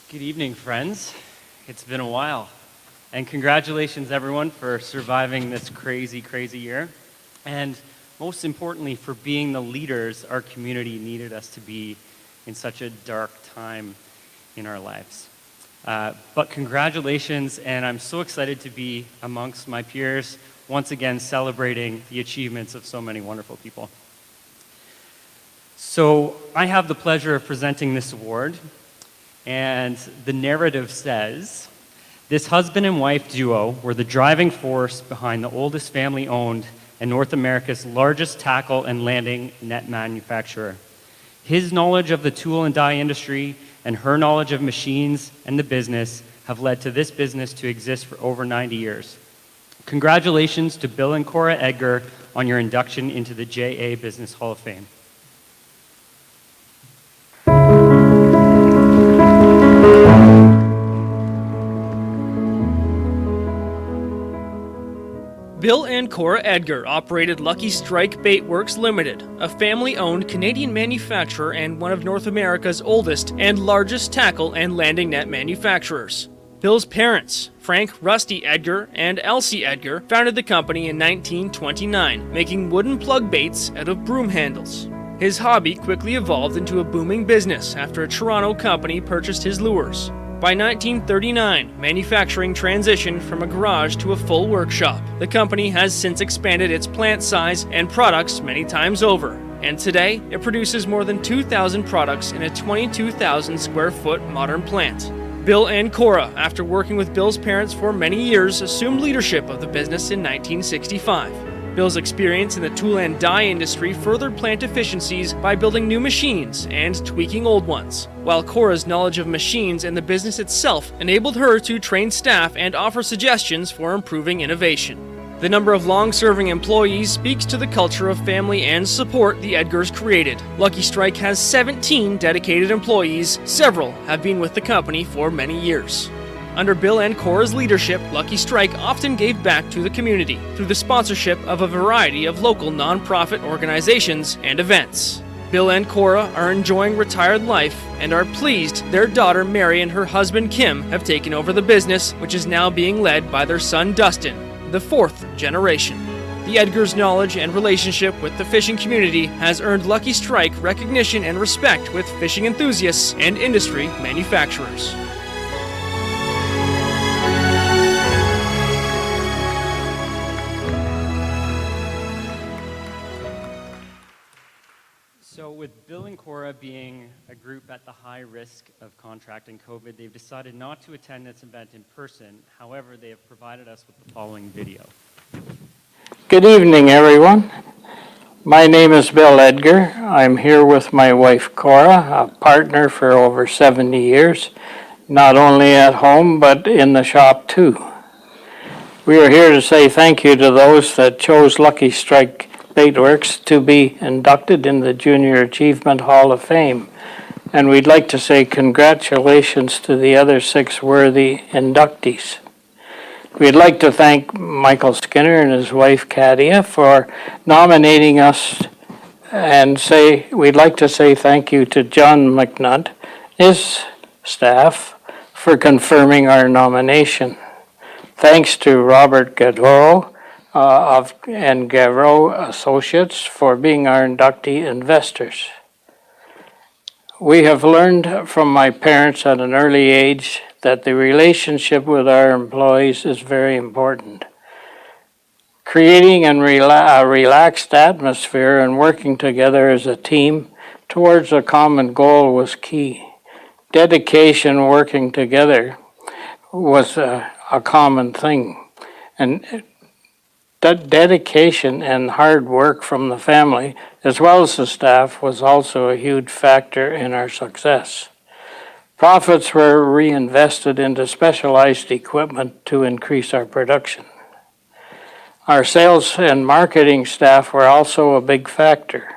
Good evening, friends. It's been a while. And congratulations, everyone, for surviving this crazy, crazy year. And most importantly, for being the leaders our community needed us to be in such a dark time in our lives. But congratulations, and I'm so excited to be amongst my peers, once again celebrating the achievements of so many wonderful people. So I have the pleasure of presenting this award. And the narrative says, this husband and wife duo were the driving force behind the oldest family-owned and North America's largest tackle and landing net manufacturer. His knowledge of the tool and die industry and her knowledge of machines and the business have led to this business to exist for over 90 years. Congratulations to Bill and Cora Edgar on your induction into the JA Business Hall of Fame. Bill and Cora Edgar operated Lucky Strike Bait Works Limited, a family-owned Canadian manufacturer and one of North America's oldest and largest tackle and landing net manufacturers. Bill's parents, Frank Rusty Edgar and Elsie Edgar, founded the company in 1929, making wooden plug baits out of broom handles. His hobby quickly evolved into a booming business after a Toronto company purchased his lures. By 1939, manufacturing transitioned from a garage to a full workshop. The company has since expanded its plant size and products many times over, and today it produces more than 2,000 products in a 22,000 square foot modern plant. Bill and Cora, after working with Bill's parents for many years, assumed leadership of the business in 1965. Bill's experience in the tool and die industry furthered plant efficiencies by building new machines and tweaking old ones, while Cora's knowledge of machines and the business itself enabled her to train staff and offer suggestions for improving innovation. The number of long-serving employees speaks to the culture of family and support the Edgars created. Lucky Strike has 17 dedicated employees. Several have been with the company for many years. Under Bill and Cora's leadership, Lucky Strike often gave back to the community through the sponsorship of a variety of local nonprofit organizations and events. Bill and Cora are enjoying retired life and are pleased their daughter Mary and her husband Kim have taken over the business, which is now being led by their son Dustin, the fourth generation. The Edgars' knowledge and relationship with the fishing community has earned Lucky Strike recognition and respect with fishing enthusiasts and industry manufacturers. So with Bill and Cora being a group at the high risk of contracting COVID, they've decided not to attend this event in person. However, they have provided us with the following video. Good evening, everyone. My name is Bill Edgar. I'm here with my wife, Cora, a partner for over 70 years. not only at home, but in the shop too. We are here to say thank you to those that chose Lucky Strike Baitworks to be inducted in the Junior Achievement Hall of Fame. And we'd like to say congratulations to the other 6 worthy inductees. We'd like to thank Michael Skinner and his wife Katia for nominating us, and we'd like to say thank you to John McNutt, his staff, for confirming our nomination. Thanks to Robert Gadoro and Gavro Associates for being our inductee investors. We have learned from my parents at an early age that the relationship with our employees is very important. Creating a relaxed atmosphere and working together as a team towards a common goal was key. Dedication, working together, was a common thing. And that dedication and hard work from the family, as well as the staff, was also a huge factor in our success. Profits were reinvested into specialized equipment to increase our production. Our sales and marketing staff were also a big factor.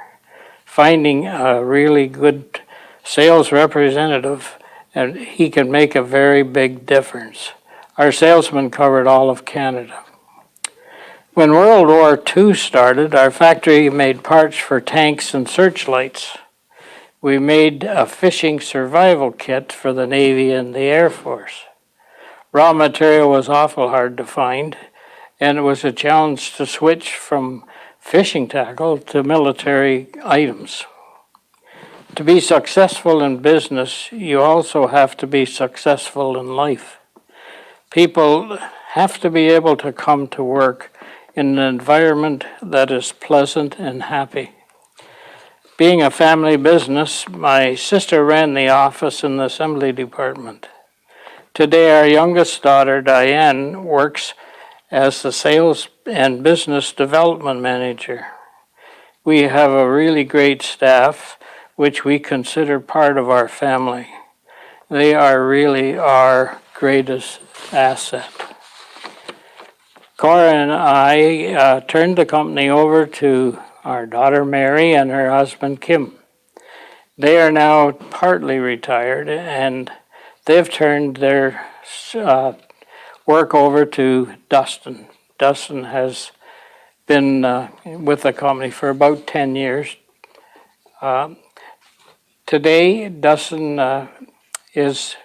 Finding a really good sales representative, and he can make a very big difference. Our salesman covered all of Canada. When World War II started, our factory made parts for tanks and searchlights. We made a fishing survival kit for the Navy and the Air Force. Raw material was awful hard to find, and it was a challenge to switch from fishing tackle to military items. To be successful in business, you also have to be successful in life. People have to be able to come to work in an environment that is pleasant and happy. Being a family business, my sister ran the office in the assembly department. Today, our youngest daughter, Diane, works as the sales and business development manager. We have a really great staff, which we consider part of our family. They are really our greatest asset. Cora and I turned the company over to our daughter Mary and her husband Kim. They are now partly retired, and they've turned their work over to Dustin. Dustin has been with the company for about 10 years. Today, Dustin is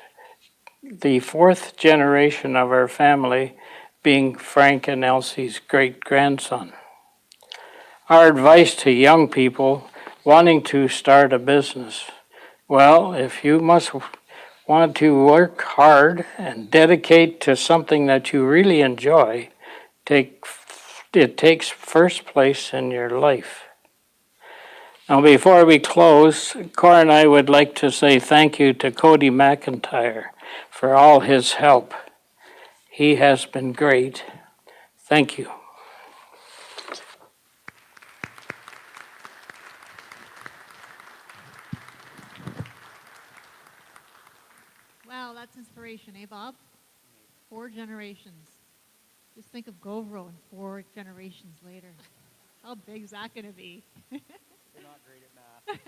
the 4th generation of our family, being Frank and Elsie's great-grandson. Our advice to young people wanting to start a business, well, if you want to work hard and dedicate to something that you really enjoy, it takes first place in your life. Now, before we close, Cora and I would like to say thank you to Cody McIntyre for all his help. He has been great. Thank you. Wow, that's inspiration, eh, Bob? 4 generations. Just think of Govro and 4 generations later. How big is that going to be? You're not great at math.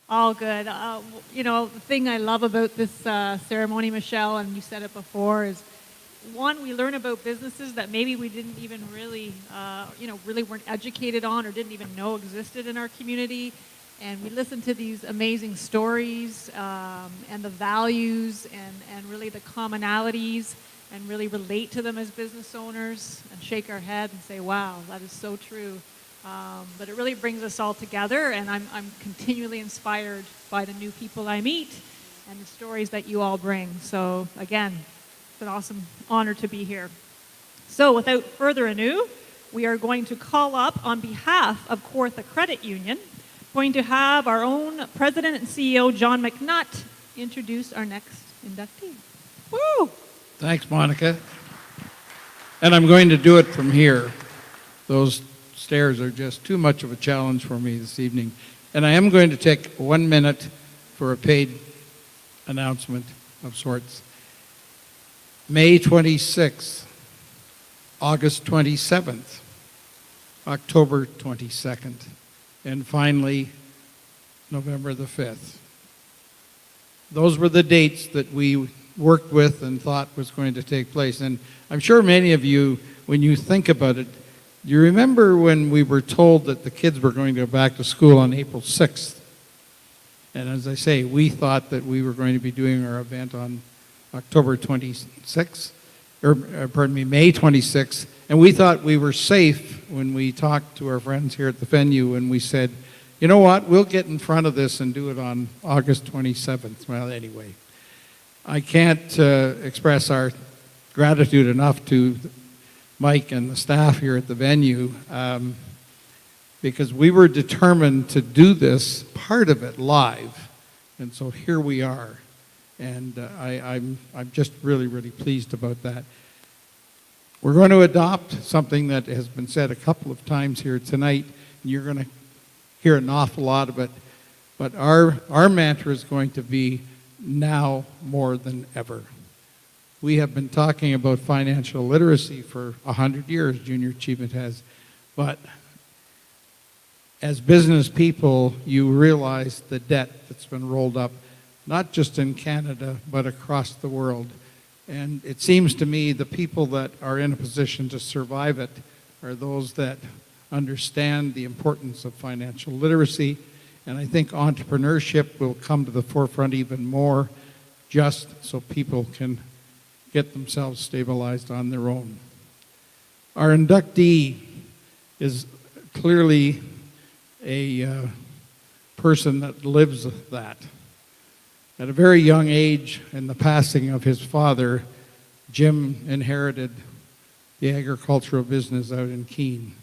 All good. The thing I love about this ceremony, Michelle, and you said it before, is one, we learn about businesses that maybe we didn't even really, really weren't educated on or didn't even know existed in our community. And we listen to these amazing stories and the values and really the commonalities and really relate to them as business owners and shake our head and say, wow, that is so true. But it really brings us all together, and I'm continually inspired by the new people I meet and the stories that you all bring. So again, it's an awesome honor to be here. So without further ado, we are going to call up on behalf of Kawartha Credit Union, going to have our own President and CEO, John McNutt, introduce our next inductee. Woo! Thanks, Monica. And I'm going to do it from here. Those stairs are just too much of a challenge for me this evening. And I am going to take 1 minute for a paid announcement of sorts. May 26th, August 27th, October 22nd, and finally, November the 5th. Those were the dates that we worked with and thought was going to take place. And I'm sure many of you, when you think about it, you remember when we were told that the kids were going to go back to school on April 6th. And as I say, we thought that we were going to be doing our event on October 26th, May 26th. And we thought we were safe when we talked to our friends here at the venue and we said, you know what, we'll get in front of this and do it on August 27th. Well, anyway, I can't express our gratitude enough to Mike and the staff here at the venue because we were determined to do this, part of it, live. And so here we are. And I'm just really, really pleased about that. We're going to adopt something that has been said a couple of times here tonight. And you're going to hear an awful lot of it. But our mantra is going to be now more than ever. We have been talking about financial literacy for 100 years, Junior Achievement has. But as business people, you realize the debt that's been rolled up, not just in Canada, but across the world. And it seems to me the people that are in a position to survive it are those that understand the importance of financial literacy. And I think entrepreneurship will come to the forefront even more, just so people can get themselves stabilized on their own. Our inductee is clearly a person that lives that. At a very young age, in the passing of his father, Jim inherited the agricultural business out in Keene.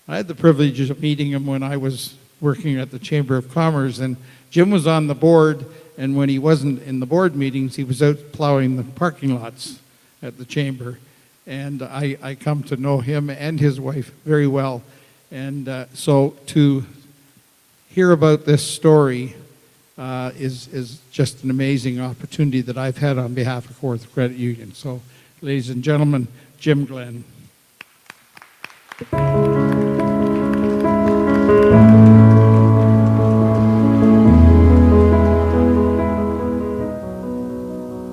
I had the privilege of meeting him when I was working at the Chamber of Commerce, and Jim was on the board, and when he wasn't in the board meetings, he was out plowing the parking lots at the Chamber. And I come to know him and his wife very well. And so to hear about this story is just an amazing opportunity that I've had on behalf of Kawartha Credit Union. So, ladies and gentlemen, Jim Glenn.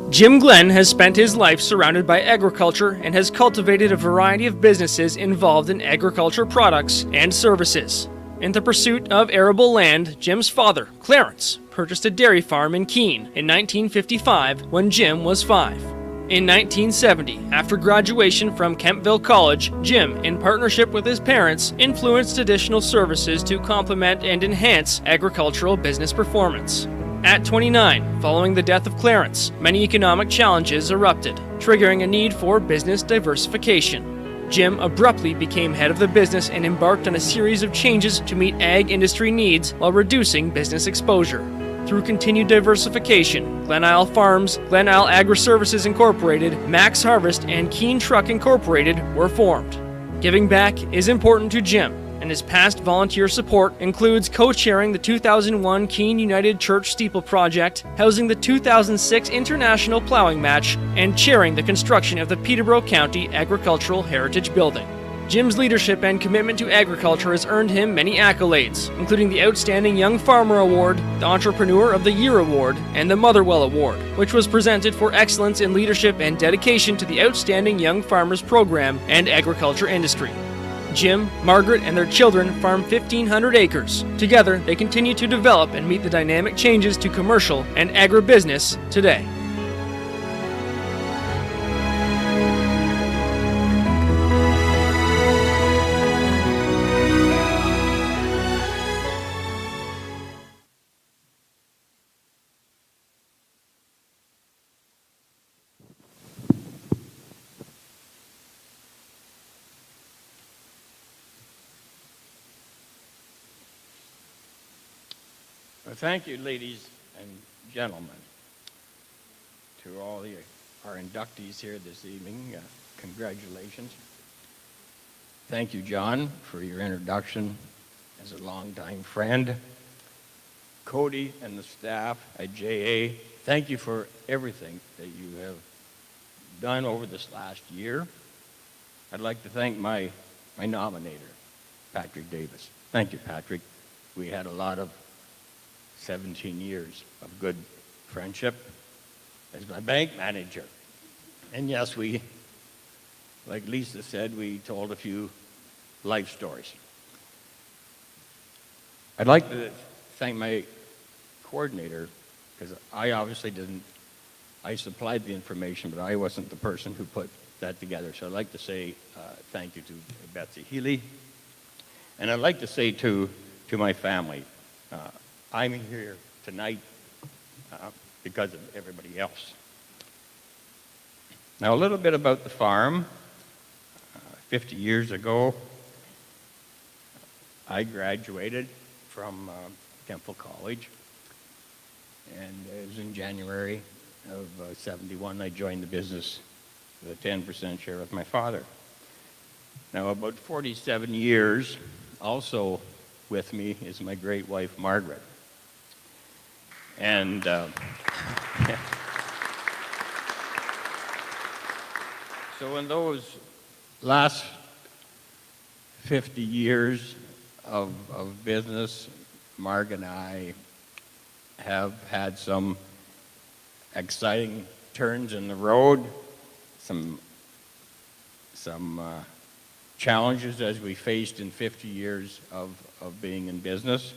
Jim Glenn has spent his life surrounded by agriculture and has cultivated a variety of businesses involved in agriculture products and services. In the pursuit of arable land, Jim's father, Clarence, purchased a dairy farm in Keene in 1955 when Jim was 5. In 1970, after graduation from Kemptville College, Jim, in partnership with his parents, influenced additional services to complement and enhance agricultural business performance. At 29, following the death of Clarence, many economic challenges erupted, triggering a need for business diversification. Jim abruptly became head of the business and embarked on a series of changes to meet ag industry needs while reducing business exposure. Through continued diversification, Glen Isle Farms, Glen Isle Agri-Services Incorporated, Max Harvest, and Keene Truck Incorporated were formed. Giving back is important to Jim, and his past volunteer support includes co-chairing the 2001 Keene United Church Steeple Project, housing the 2006 International Plowing Match, and chairing the construction of the Peterborough County Agricultural Heritage Building. Jim's leadership and commitment to agriculture has earned him many accolades, including the Outstanding Young Farmer Award, the Entrepreneur of the Year Award, and the Motherwell Award, which was presented for excellence in leadership and dedication to the Outstanding Young Farmers Program and agriculture industry. Jim, Margaret, and their children farm 1,500 acres. Together, they continue to develop and meet the dynamic changes to commercial and agribusiness today. Thank you, ladies and gentlemen. To all our inductees here this evening, congratulations. Thank you, John, for your introduction as a longtime friend. Cody and the staff at JA, thank you for everything that you have done over this last year. I'd like to thank my nominator, Patrick Davis. Thank you, Patrick. We had a lot of 17 years of good friendship as my bank manager. And yes, we, like Lisa said, we told a few life stories. I'd like to thank my coordinator, because I obviously didn't, I supplied the information, but I wasn't the person who put that together. So I'd like to say thank you to Betsy Healy. And I'd like to say to my family, I'm here tonight because of everybody else. Now, a little bit about the farm. 50 years ago, I graduated from Temple College, and it was in January of 71 I joined the business with a 10% share with my father. Now, about 47 years, also with me is my great wife, Margaret. And so in those last 50 years of business, Marg and I have had some exciting turns in the road, some challenges as we faced in 50 years of being in business.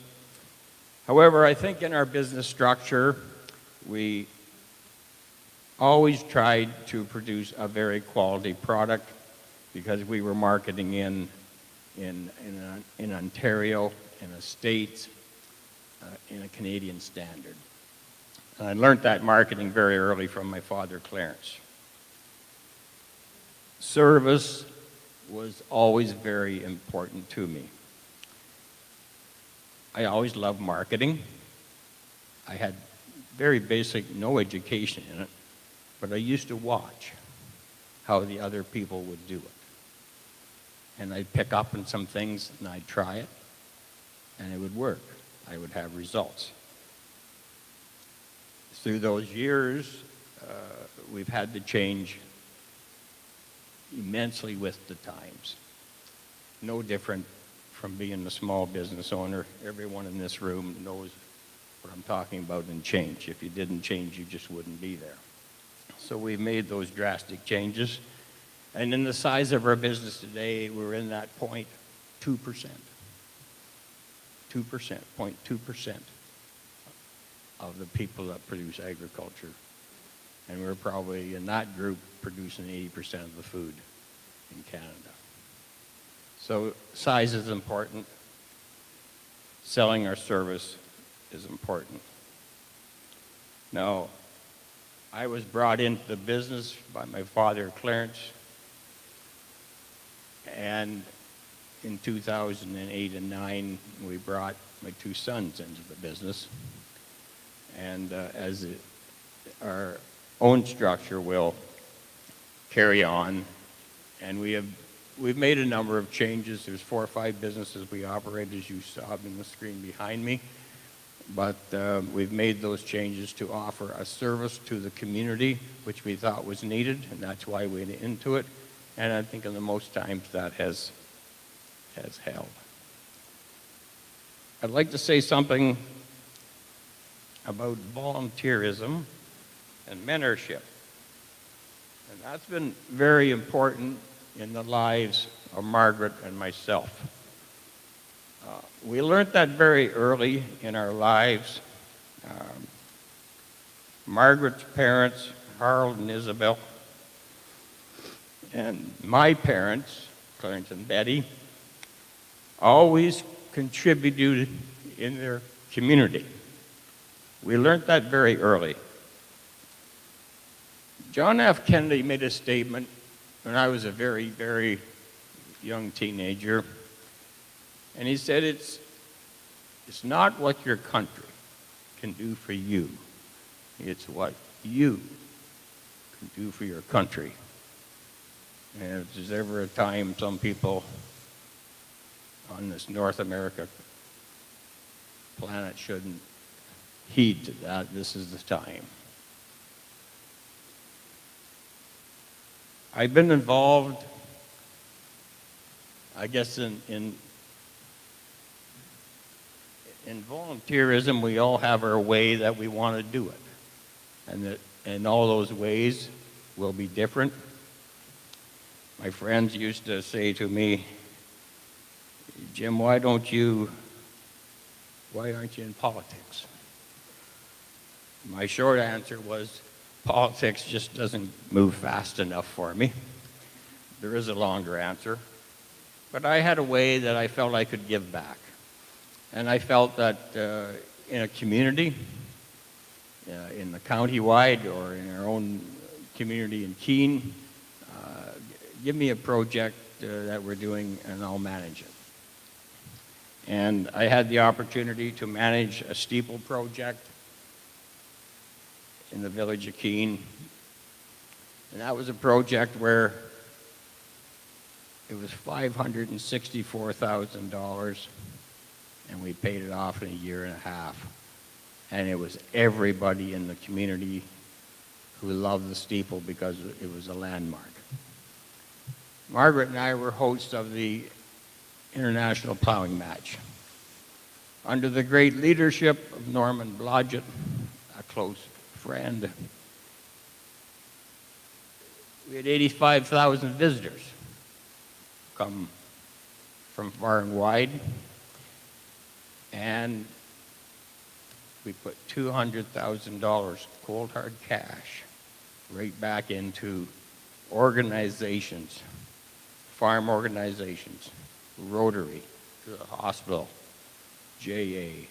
However, I think in our business structure, we always tried to produce a very quality product because we were marketing in Ontario, in a state, in a Canadian standard. And I learned that marketing very early from my father, Clarence. Service was always very important to me. I always loved marketing. I had very basic, no education in it, but I used to watch how the other people would do it. And I'd pick up on some things and I'd try it, and it would work. I would have results. Through those years, we've had to change immensely with the times. No different from being a small business owner. Everyone in this room knows what I'm talking about in change. If you didn't change, you just wouldn't be there. So we've made those drastic changes. And in the size of our business today, we're in that 0.2%. 0.2% of the people that produce agriculture. And we're probably in that group producing 80% of the food in Canada. So size is important. Selling our service is important. Now, I was brought into the business by my father, Clarence, and in 2008 and 9, we brought my two sons into the business. And our own structure will carry on, and we've made a number of changes. There's 4 or 5 businesses we operate, as you saw on the screen behind me. But we've made those changes to offer a service to the community, which we thought was needed, and that's why we went into it. And I think in the most times that has held. I'd like to say something about volunteerism and mentorship. And that's been very important in the lives of Margaret and myself. We learned that very early in our lives. Margaret's parents, Harold and Isabel, and my parents, Clarence and Betty, always contributed in their community. We learned that very early. John F. Kennedy made a statement when I was a very, very young teenager, and he said, it's not what your country can do for you, it's what you can do for your country. And if there's ever a time some people on this North America planet shouldn't heed to that, this is the time. I've been involved, I guess, in volunteerism. We all have our way that we want to do it, and all those ways will be different. My friends used to say to me, Jim, why aren't you in politics? My short answer was, politics just doesn't move fast enough for me. There is a longer answer. But I had a way that I felt I could give back. And I felt that in a community, in the county-wide or in our own community in Keene, give me a project that we're doing and I'll manage it. And I had the opportunity to manage a steeple project in the village of Keene. And that was a project where it was $564,000 and we paid it off in a year and a half. And it was everybody in the community who loved the steeple because it was a landmark. Margaret and I were hosts of the International Plowing Match. Under the great leadership of Norman Blodgett, a close friend, we had 85,000 visitors come from far and wide, and we put $200,000 cold hard cash right back into organizations, farm organizations, Rotary, to the hospital, JA,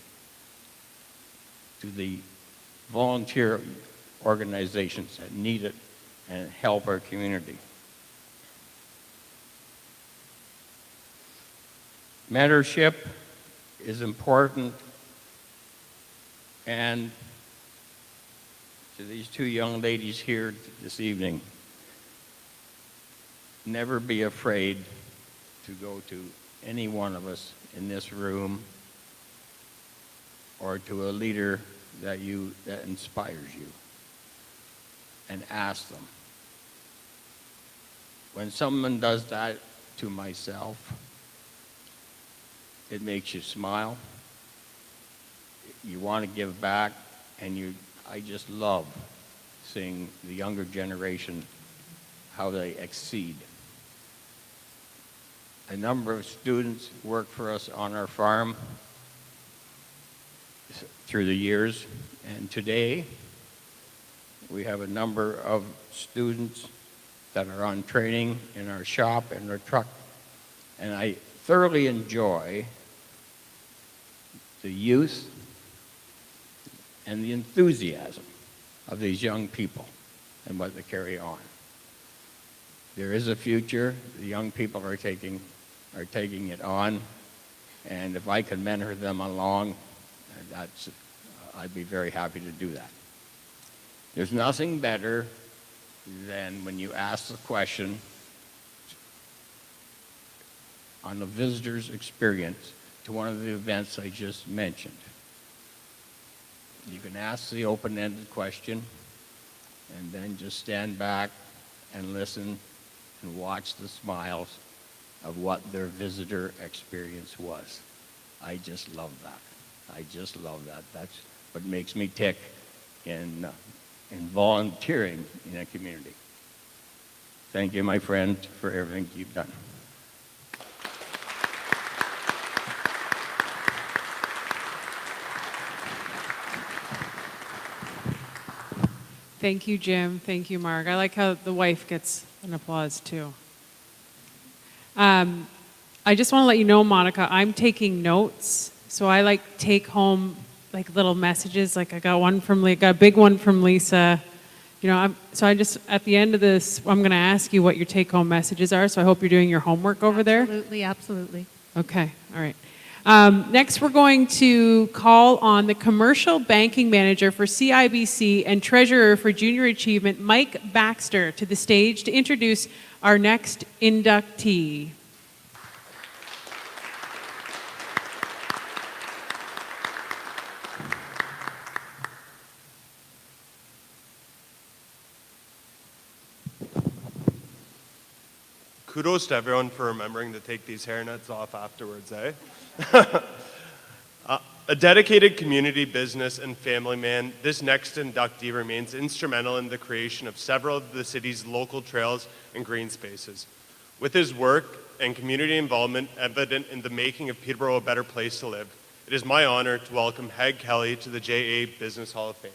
to the volunteer organizations that need it and help our community. Mentorship is important, and to these two young ladies here this evening, never be afraid to go to any one of us in this room or to a leader that inspires you and ask them. When someone does that to myself, it makes you smile. You want to give back, and I just love seeing the younger generation, how they exceed. A number of students work for us on our farm through the years, and today we have a number of students that are on training in our shop and our truck, and I thoroughly enjoy the youth and the enthusiasm of these young people and what they carry on. There is a future. The young people are taking it on, and if I can mentor them along, I'd be very happy to do that. There's nothing better than when you ask the question on the visitor's experience to one of the events I just mentioned. You can ask the open-ended question and then just stand back and listen and watch the smiles of what their visitor experience was. I just love that. I just love that. That's what makes me tick in volunteering in a community. Thank you, my friend, for everything you've done. Thank you, Jim. Thank you, Mark. I like how the wife gets an applause, too. I just want to let you know, Monica, I'm taking notes. So I take home little messages. I got a big one from Lisa. So I just, at the end of this, I'm going to ask you what your take-home messages are. So I hope you're doing your homework over there. Absolutely, absolutely. Okay, all right. Next, we're going to call on the Commercial Banking Manager for CIBC and Treasurer for Junior Achievement, Mike Baxter, to the stage to introduce our next inductee. kudos to everyone for remembering to take these hairnets off afterwards, eh? A dedicated community business and family man, this next inductee remains instrumental in the creation of several of the city's local trails and green spaces. With his work and community involvement evident in the making of Peterborough a better place to live, it is my honor to welcome Hag Kelly to the JA Business Hall of Fame.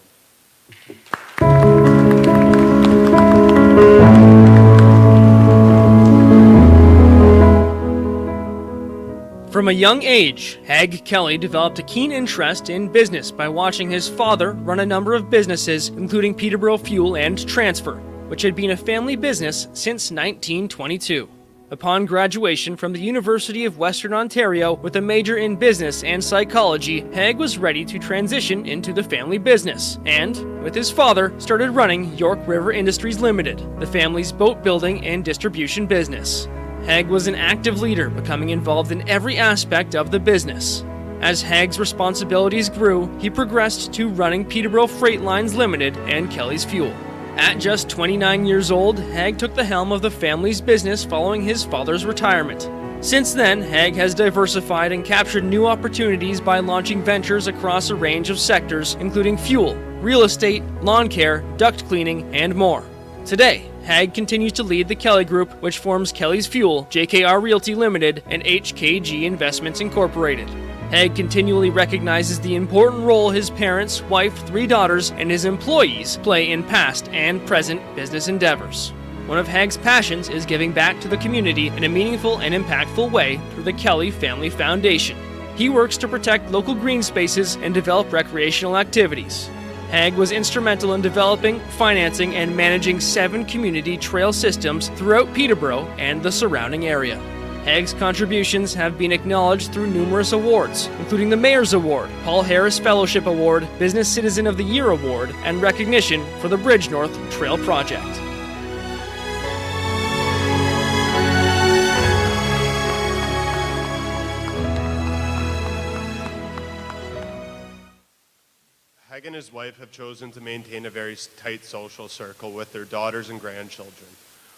From a young age, Hag Kelly developed a keen interest in business by watching his father run a number of businesses, including Peterborough Fuel and Transfer, which had been a family business since 1922. Upon graduation from the University of Western Ontario with a major in business and psychology, Hag was ready to transition into the family business, and, with his father, started running York River Industries Limited, the family's boat building and distribution business. Hag was an active leader, becoming involved in every aspect of the business. As Hag's responsibilities grew, he progressed to running Peterborough Freight Lines Limited and Kelly's Fuel. At just 29 years old, Hag took the helm of the family's business following his father's retirement. Since then, Hag has diversified and captured new opportunities by launching ventures across a range of sectors, including fuel, real estate, lawn care, duct cleaning, and more. Today, Hag continues to lead the Kelly Group, which forms Kelly's Fuel, JKR Realty Limited, and HKG Investments Incorporated. Hag continually recognizes the important role his parents, wife, 3 daughters, and his employees play in past and present business endeavors. One of Hag's passions is giving back to the community in a meaningful and impactful way through the Kelly Family Foundation. He works to protect local green spaces and develop recreational activities. Hag was instrumental in developing, financing, and managing 7 community trail systems throughout Peterborough and the surrounding area. Hag's contributions have been acknowledged through numerous awards, including the Mayor's Award, Paul Harris Fellowship Award, Business Citizen of the Year Award, and recognition for the Bridge North Trail Project. Hag and his wife have chosen to maintain a very tight social circle with their daughters and grandchildren,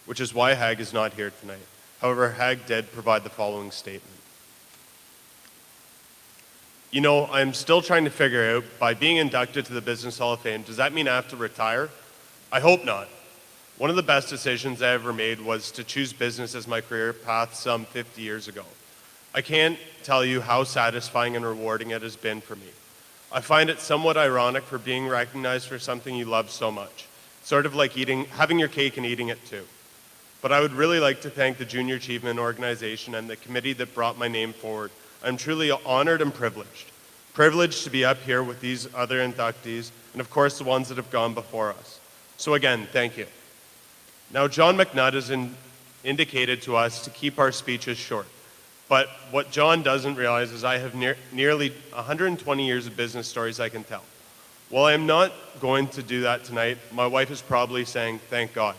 which is why Hag is not here tonight. However, Hag did provide the following statement. You know, I'm still trying to figure out, by being inducted to the Business Hall of Fame, does that mean I have to retire? I hope not. One of the best decisions I ever made was to choose business as my career path some 50 years ago. I can't tell you how satisfying and rewarding it has been for me. I find it somewhat ironic for being recognized for something you love so much. Sort of like having your cake and eating it too. But I would really like to thank the Junior Achievement Organization and the committee that brought my name forward. I'm truly honored and privileged. Privileged to be up here with these other inductees, and of course the ones that have gone before us. So again, thank you. Now, John McNutt has indicated to us to keep our speeches short. But what John doesn't realize is I have nearly 120 years of business stories I can tell. While I'm not going to do that tonight, my wife is probably saying, thank God.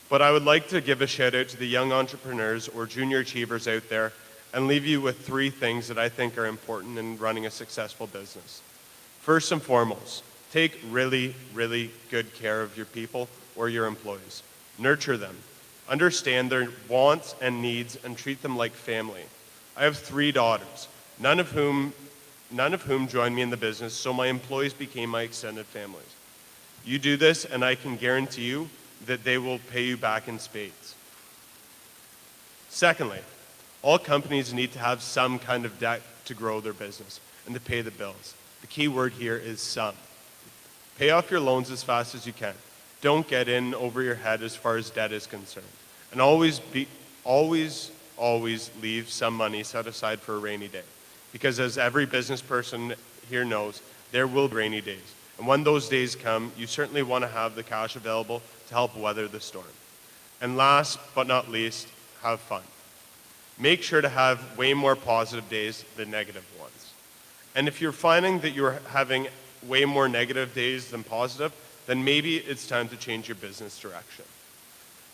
But I would like to give a shout out to the young entrepreneurs or junior achievers out there and leave you with 3 things that I think are important in running a successful business. First and foremost, take really, really good care of your people or your employees. Nurture them. Understand their wants and needs and treat them like family. I have 3 daughters, none of whom joined me in the business, so my employees became my extended families. You do this and I can guarantee you that they will pay you back in spades. Secondly, all companies need to have some kind of debt to grow their business and to pay the bills. The key word here is some. Pay off your loans as fast as you can. Don't get in over your head as far as debt is concerned. And always leave some money set aside for a rainy day. Because as every business person here knows, there will be rainy days. And when those days come, you certainly want to have the cash available to help weather the storm. And last but not least, have fun. Make sure to have way more positive days than negative ones. And if you're finding that you're having way more negative days than positive, then maybe it's time to change your business direction.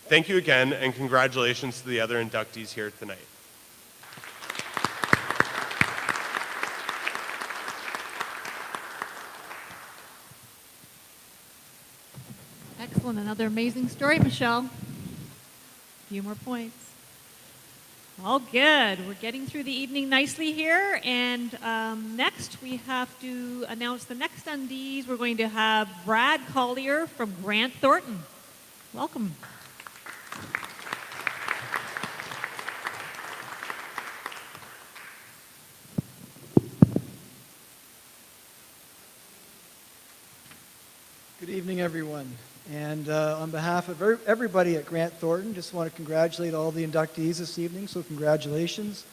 Thank you again, and congratulations to the other inductees here tonight. Excellent. Another amazing story, Michelle. A few more points. All good. We're getting through the evening nicely here. And next, we have to announce the next undies. We're going to have Brad Collier from Grant Thornton. Welcome. Good evening, everyone. And on behalf of everybody at Grant Thornton, just want to congratulate all the inductees this evening, so congratulations.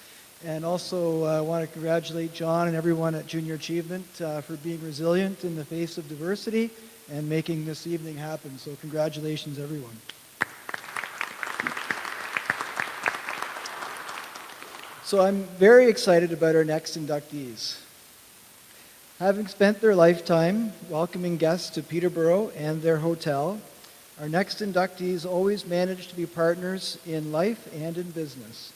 And also want to congratulate John and everyone at Junior Achievement for being resilient in the face of diversity and making this evening happen. So congratulations, everyone. So I'm very excited about our next inductees. Having spent their lifetime welcoming guests to Peterborough and their hotel, our next inductees always manage to be partners in life and in business.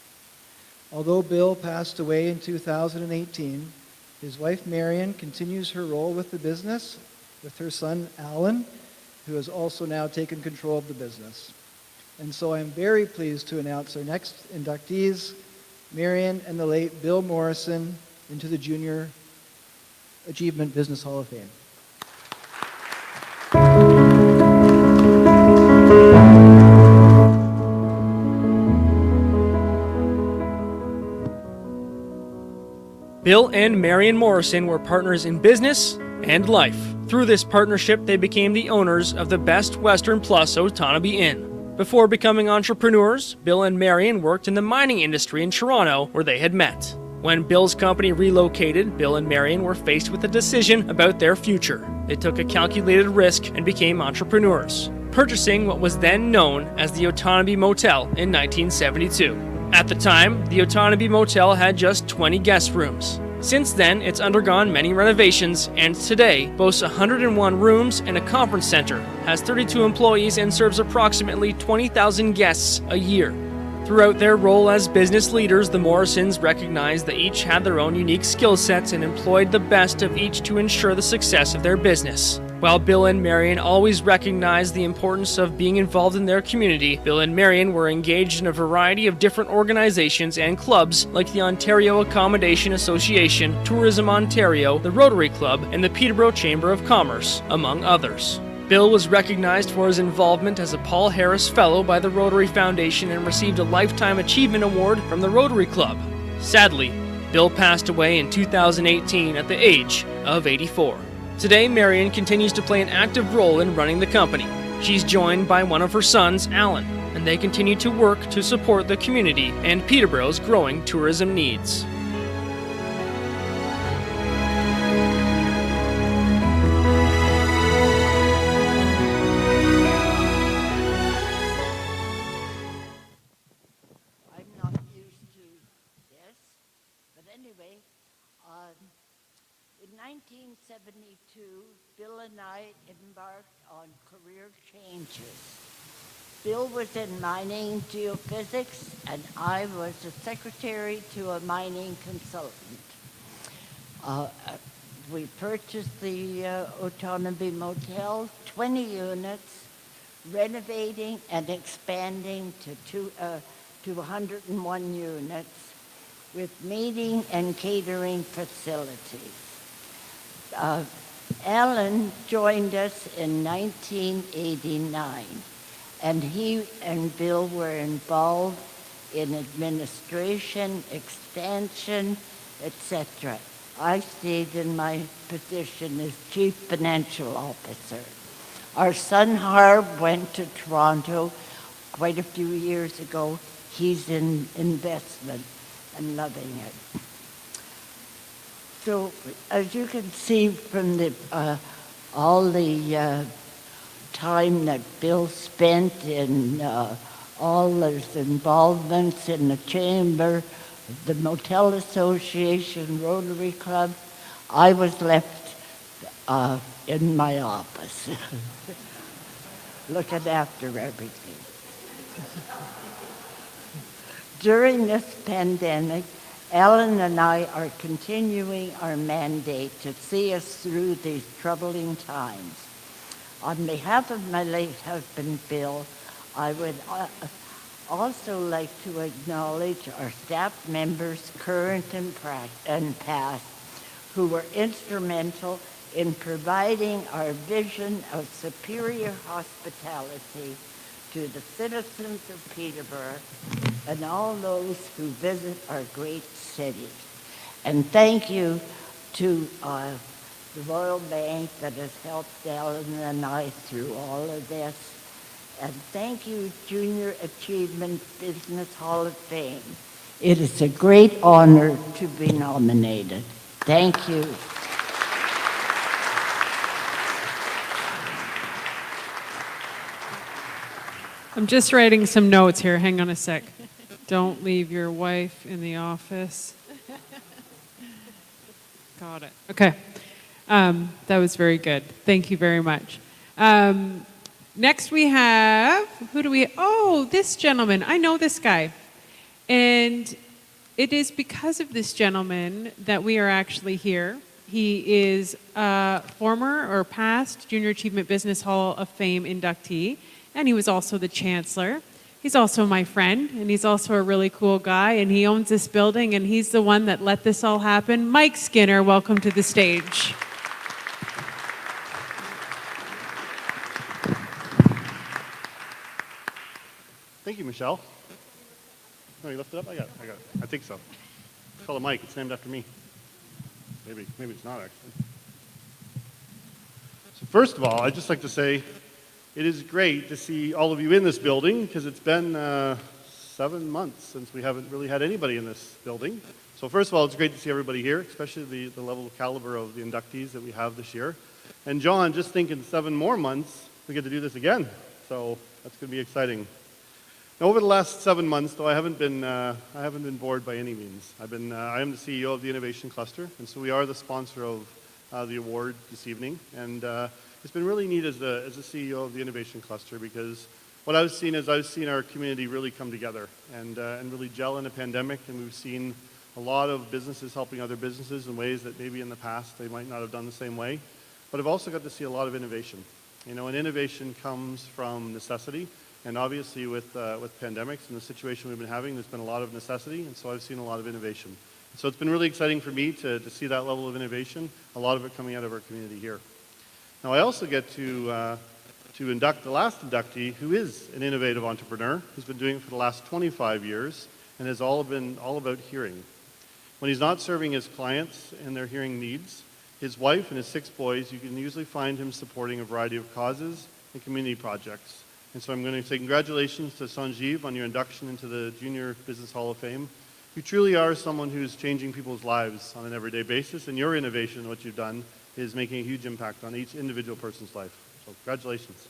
Although Bill passed away in 2018, his wife Marion continues her role with the business with her son Alan, who has also now taken control of the business. And so I'm very pleased to announce our next inductees, Marion and the late Bill Morrison, into the Junior Achievement Business Hall of Fame. Bill and Marion Morrison were partners in business and life. Through this partnership, they became the owners of the Best Western Plus Otonabee Inn. Before becoming entrepreneurs, Bill and Marion worked in the mining industry in Toronto, where they had met. When Bill's company relocated, Bill and Marion were faced with a decision about their future. They took a calculated risk and became entrepreneurs, purchasing what was then known as the Otonabee Motel in 1972. At the time, the Otonabee Motel had just 20 guest rooms. Since then, it's undergone many renovations and today boasts 101 rooms and a conference center, has 32 employees and serves approximately 20,000 guests a year. Throughout their role as business leaders, the Morrisons recognized that each had their own unique skill sets and employed the best of each to ensure the success of their business. While Bill and Marion always recognized the importance of being involved in their community, Bill and Marion were engaged in a variety of different organizations and clubs like the Ontario Accommodation Association, Tourism Ontario, the Rotary Club, and the Peterborough Chamber of Commerce, among others. Bill was recognized for his involvement as a Paul Harris Fellow by the Rotary Foundation and received a Lifetime Achievement Award from the Rotary Club. Sadly, Bill passed away in 2018 at the age of 84. Today, Marion continues to play an active role in running the company. She's joined by one of her sons, Alan, and they continue to work to support the community and Peterborough's growing tourism needs. In 1972, Bill and I embarked on career changes. Bill was in mining geophysics, and I was a secretary to a mining consultant. We purchased the Otonabee Motel, 20 units, renovating and expanding to 101 units with meeting and catering facilities. Alan joined us in 1989, and he and Bill were involved in administration, expansion, etc. I stayed in my position as Chief Financial Officer. Our son Harv went to Toronto quite a few years ago. He's in investment and loving it. So, as you can see from all the time that Bill spent in all his involvements in the Chamber, the Motel Association, Rotary Club, I was left in my office, looking after everything. During this pandemic, Alan and I are continuing our mandate to see us through these troubling times. On behalf of my late husband, Bill, I would also like to acknowledge our staff members, current and past, who were instrumental in providing our vision of superior hospitality to the citizens of Peterborough and all those who visit our great city. And thank you to the Royal Bank that has helped Ellen and I through all of this. And thank you, Junior Achievement Business Hall of Fame. It is a great honor to be nominated. Thank you. I'm just writing some notes here. Hang on a sec. Don't leave your wife in the office. Got it. Okay. That was very good. Thank you very much. Next we have, this gentleman. I know this guy. And it is because of this gentleman that we are actually here. He is a former or past Junior Achievement Business Hall of Fame inductee, and he was also the chancellor. He's also my friend, and he's also a really cool guy, and he owns this building, and he's the one that let this all happen. Mike Skinner, welcome to the stage. Thank you, Michelle. Oh, you left it up? I got it. I think so. It's called a Mike. It's named after me. Maybe it's not, actually. So first of all, I'd just like to say it is great to see all of you in this building because it's been 7 months since we haven't really had anybody in this building. So first of all, it's great to see everybody here, especially the level of caliber of the inductees that we have this year. And John, just think in 7 more months, we get to do this again. So that's going to be exciting. Now, over the last 7 months, though, I haven't been bored by any means. I am the CEO of the Innovation Cluster, and so we are the sponsor of the award this evening. And it's been really neat as the CEO of the Innovation Cluster because what I've seen is I've seen our community really come together and really gel in a pandemic, and we've seen a lot of businesses helping other businesses in ways that maybe in the past they might not have done the same way. But I've also got to see a lot of innovation. You know, and innovation comes from necessity. And obviously with pandemics and the situation we've been having, there's been a lot of necessity, and so I've seen a lot of innovation. So it's been really exciting for me to see that level of innovation, a lot of it coming out of our community here. Now I also get to induct the last inductee, who is an innovative entrepreneur, who's been doing it for the last 25 years, and has all about hearing. When he's not serving his clients and their hearing needs, his wife and his 6 boys, you can usually find him supporting a variety of causes and community projects. And so I'm going to say congratulations to Sanjeev on your induction into the Junior Business Hall of Fame. You truly are someone who's changing people's lives on an everyday basis, and your innovation, what you've done, is making a huge impact on each individual person's life. So congratulations.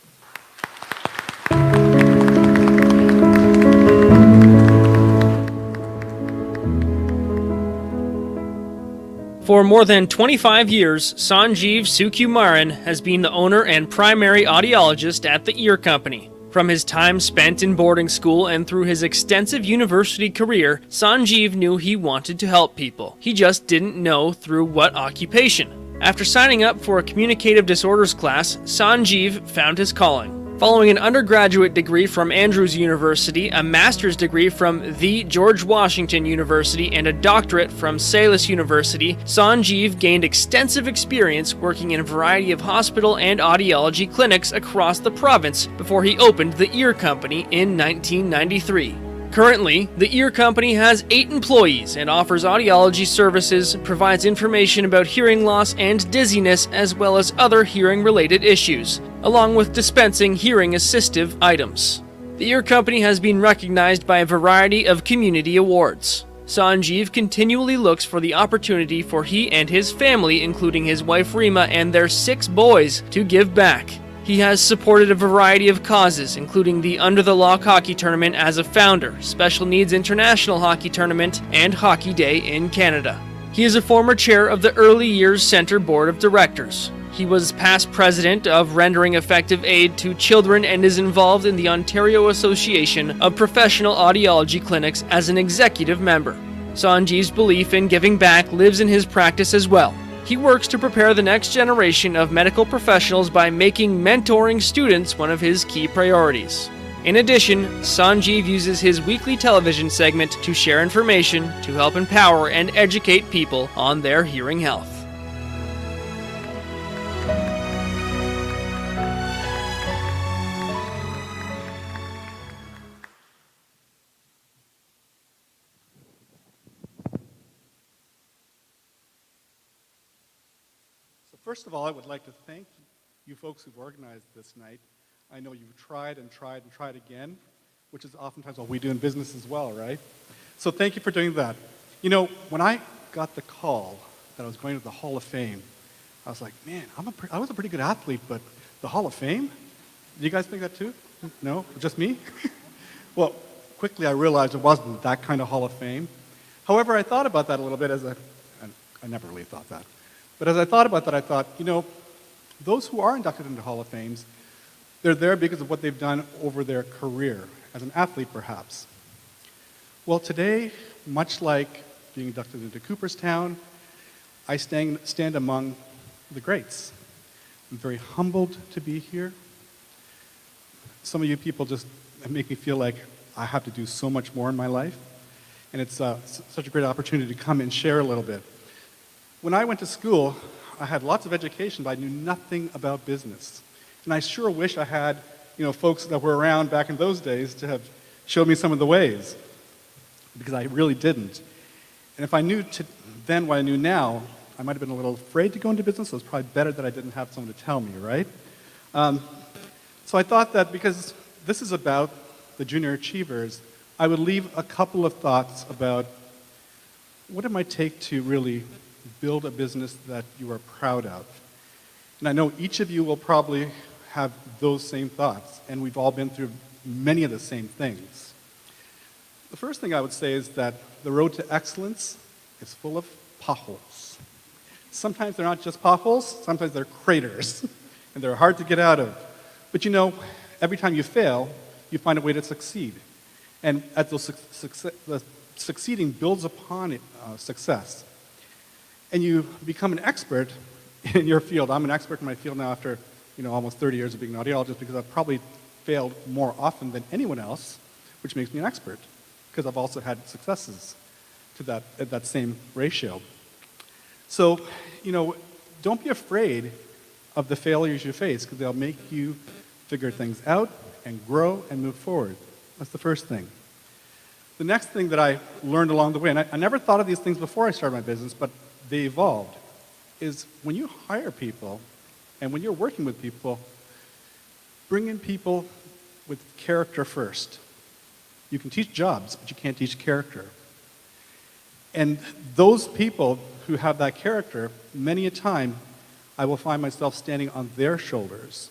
For more than 25 years, Sanjeev Sukumaran has been the owner and primary audiologist at the Ear Company. From his time spent in boarding school and through his extensive university career, Sanjeev knew he wanted to help people. He just didn't know through what occupation. After signing up for a communicative disorders class, Sanjeev found his calling. Following an undergraduate degree from Andrews University, a master's degree from the George Washington University, and a doctorate from Salus University, Sanjeev gained extensive experience working in a variety of hospital and audiology clinics across the province before he opened the Ear Company in 1993. Currently, the Ear Company has 8 employees and offers audiology services, provides information about hearing loss and dizziness, as well as other hearing-related issues, along with dispensing hearing-assistive items. The Ear Company has been recognized by a variety of community awards. Sanjeev continually looks for the opportunity for he and his family, including his wife Rima and their 6 boys, to give back. He has supported a variety of causes, including the Under the Lock Hockey Tournament as a founder, Special Needs International Hockey Tournament, and Hockey Day in Canada. He is a former chair of the Early Years Center Board of Directors. He was past president of Rendering Effective Aid to Children and is involved in the Ontario Association of Professional Audiology Clinics as an executive member. Sanjeev's belief in giving back lives in his practice as well. He works to prepare the next generation of medical professionals by making mentoring students one of his key priorities. In addition, Sanjeev uses his weekly television segment to share information to help empower and educate people on their hearing health. So first of all, I would like to thank you folks who've organized this night. I know you've tried and tried and tried again, which is oftentimes what we do in business as well, right? So thank you for doing that. You know, when I got the call that I was going to the Hall of Fame, I was like, man, I was a pretty good athlete, but the Hall of Fame? Do you guys think that too? No? Just me? Well, quickly I realized it wasn't that kind of Hall of Fame. However, I thought about that a little bit and I never really thought that. But as I thought about that, I thought, you know, those who are inducted into Hall of Fames, they're there because of what they've done over their career, as an athlete perhaps. Well, today, much like being inducted into Cooperstown, I stand among the greats. I'm very humbled to be here. Some of you people just make me feel like I have to do so much more in my life, and it's such a great opportunity to come and share a little bit. When I went to school, I had lots of education, but I knew nothing about business. And I sure wish I had, you know, folks that were around back in those days to have showed me some of the ways, because I really didn't. And if I knew then what I knew now, I might have been a little afraid to go into business, so it's probably better that I didn't have someone to tell me, right? So I thought that because this is about the junior achievers, I would leave a couple of thoughts about what it might take to really build a business that you are proud of. And I know each of you will probably have those same thoughts, and we've all been through many of the same things. The first thing I would say is that the road to excellence is full of potholes. Sometimes they're not just potholes, sometimes they're craters, and they're hard to get out of. But you know, every time you fail, you find a way to succeed. And as those succeeding builds upon success, and you become an expert in your field. I'm an expert in my field now after, you know, almost 30 years of being an audiologist, because I've probably failed more often than anyone else, which makes me an expert, because I've also had successes to that same ratio. So, you know, don't be afraid of the failures you face, because they'll make you figure things out and grow and move forward. That's the first thing. The next thing that I learned along the way, and I never thought of these things before I started my business, but they evolved, is when you hire people and when you're working with people, bring in people with character first. You can teach jobs, but you can't teach character. And those people who have that character, many a time, I will find myself standing on their shoulders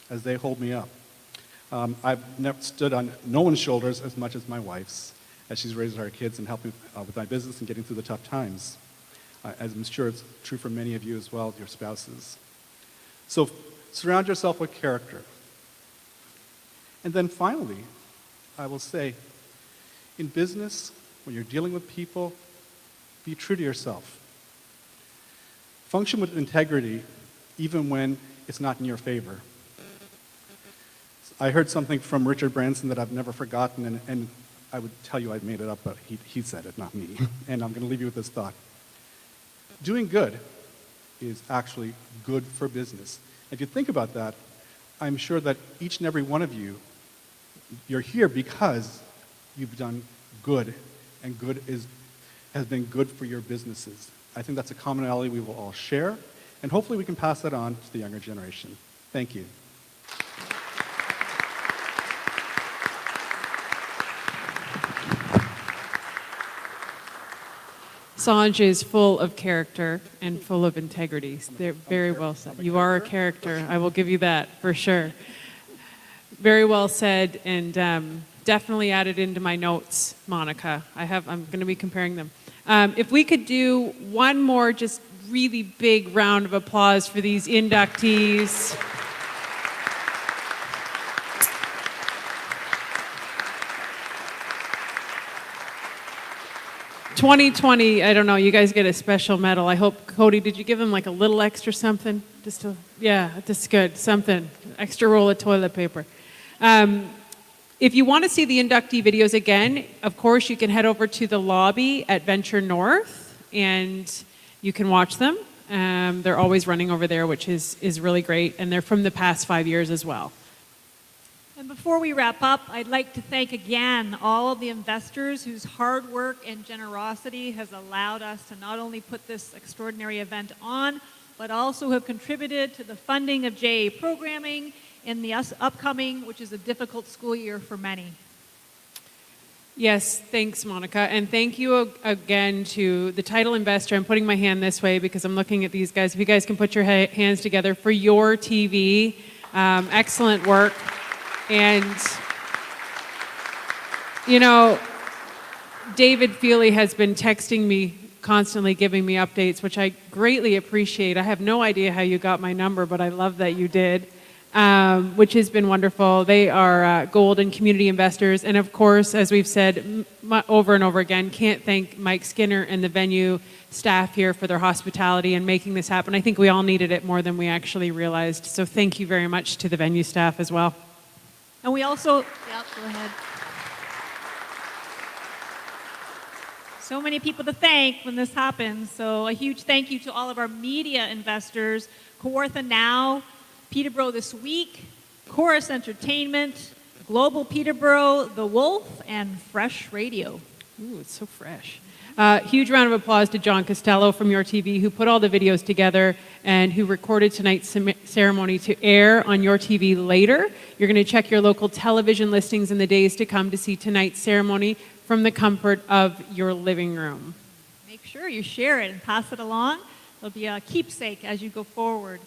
as they hold me up. I've never stood on no one's shoulders as much as my wife's, as she's raising our kids and helping with my business and getting through the tough times. As I'm sure it's true for many of you as well, your spouses. So surround yourself with character. And then finally, I will say, in business, when you're dealing with people, be true to yourself. Function with integrity, even when it's not in your favor. I heard something from Richard Branson that I've never forgotten, and I would tell you I made it up, but he said it, not me. And I'm going to leave you with this thought. Doing good is actually good for business. If you think about that, I'm sure that each and every one of you, you're here because you've done good, and good has been good for your businesses. I think that's a commonality we will all share, and hopefully we can pass that on to the younger generation. Thank you. Sanj is full of character and full of integrity. They're very well said. You are a character. I will give you that for sure. Very well said, and definitely added into my notes, Monica. I'm going to be comparing them. If we could do one more just really big round of applause for these inductees. 2020, I don't know, you guys get a special medal. I hope, Cody, did you give him like a little extra something? Yeah, that's good, something. Extra roll of toilet paper. It If you want to see the inductee videos again, of course, you can head over to the lobby at Venture North, and you can watch them. They're always running over there, which is really great, and they're from the past 5 years as well. And before we wrap up, I'd like to thank again all of the investors whose hard work and generosity has allowed us to not only put this extraordinary event on, but also have contributed to the funding of JA programming in the upcoming, which is a difficult school year for many. Yes, thanks, Monica. And thank you again to the title investor. I'm putting my hand this way because I'm looking at these guys. If you guys can put your hands together for Your TV. Excellent work. And, you know, David Feely has been texting me constantly, giving me updates, which I greatly appreciate. I have no idea how you got my number, but I love that you did. Which has been wonderful. They are gold and community investors. And of course, as we've said over and over again, can't thank Mike Skinner and the venue staff here for their hospitality and making this happen. I think we all needed it more than we actually realized. So thank you very much to the venue staff as well. And we also, yep, go ahead. So many people to thank when this happens. So a huge thank you to all of our media investors, Kawartha Now, Peterborough This Week, Chorus Entertainment, Global Peterborough, The Wolf, and Fresh Radio. Ooh, it's so fresh. Huge round of applause to John Costello from Your TV, who put all the videos together and who recorded tonight's ceremony to air on Your TV later. You're going to check your local television listings in the days to come to see tonight's ceremony from the comfort of your living room. Make sure you share it and pass it along. It'll be a keepsake as you go forward.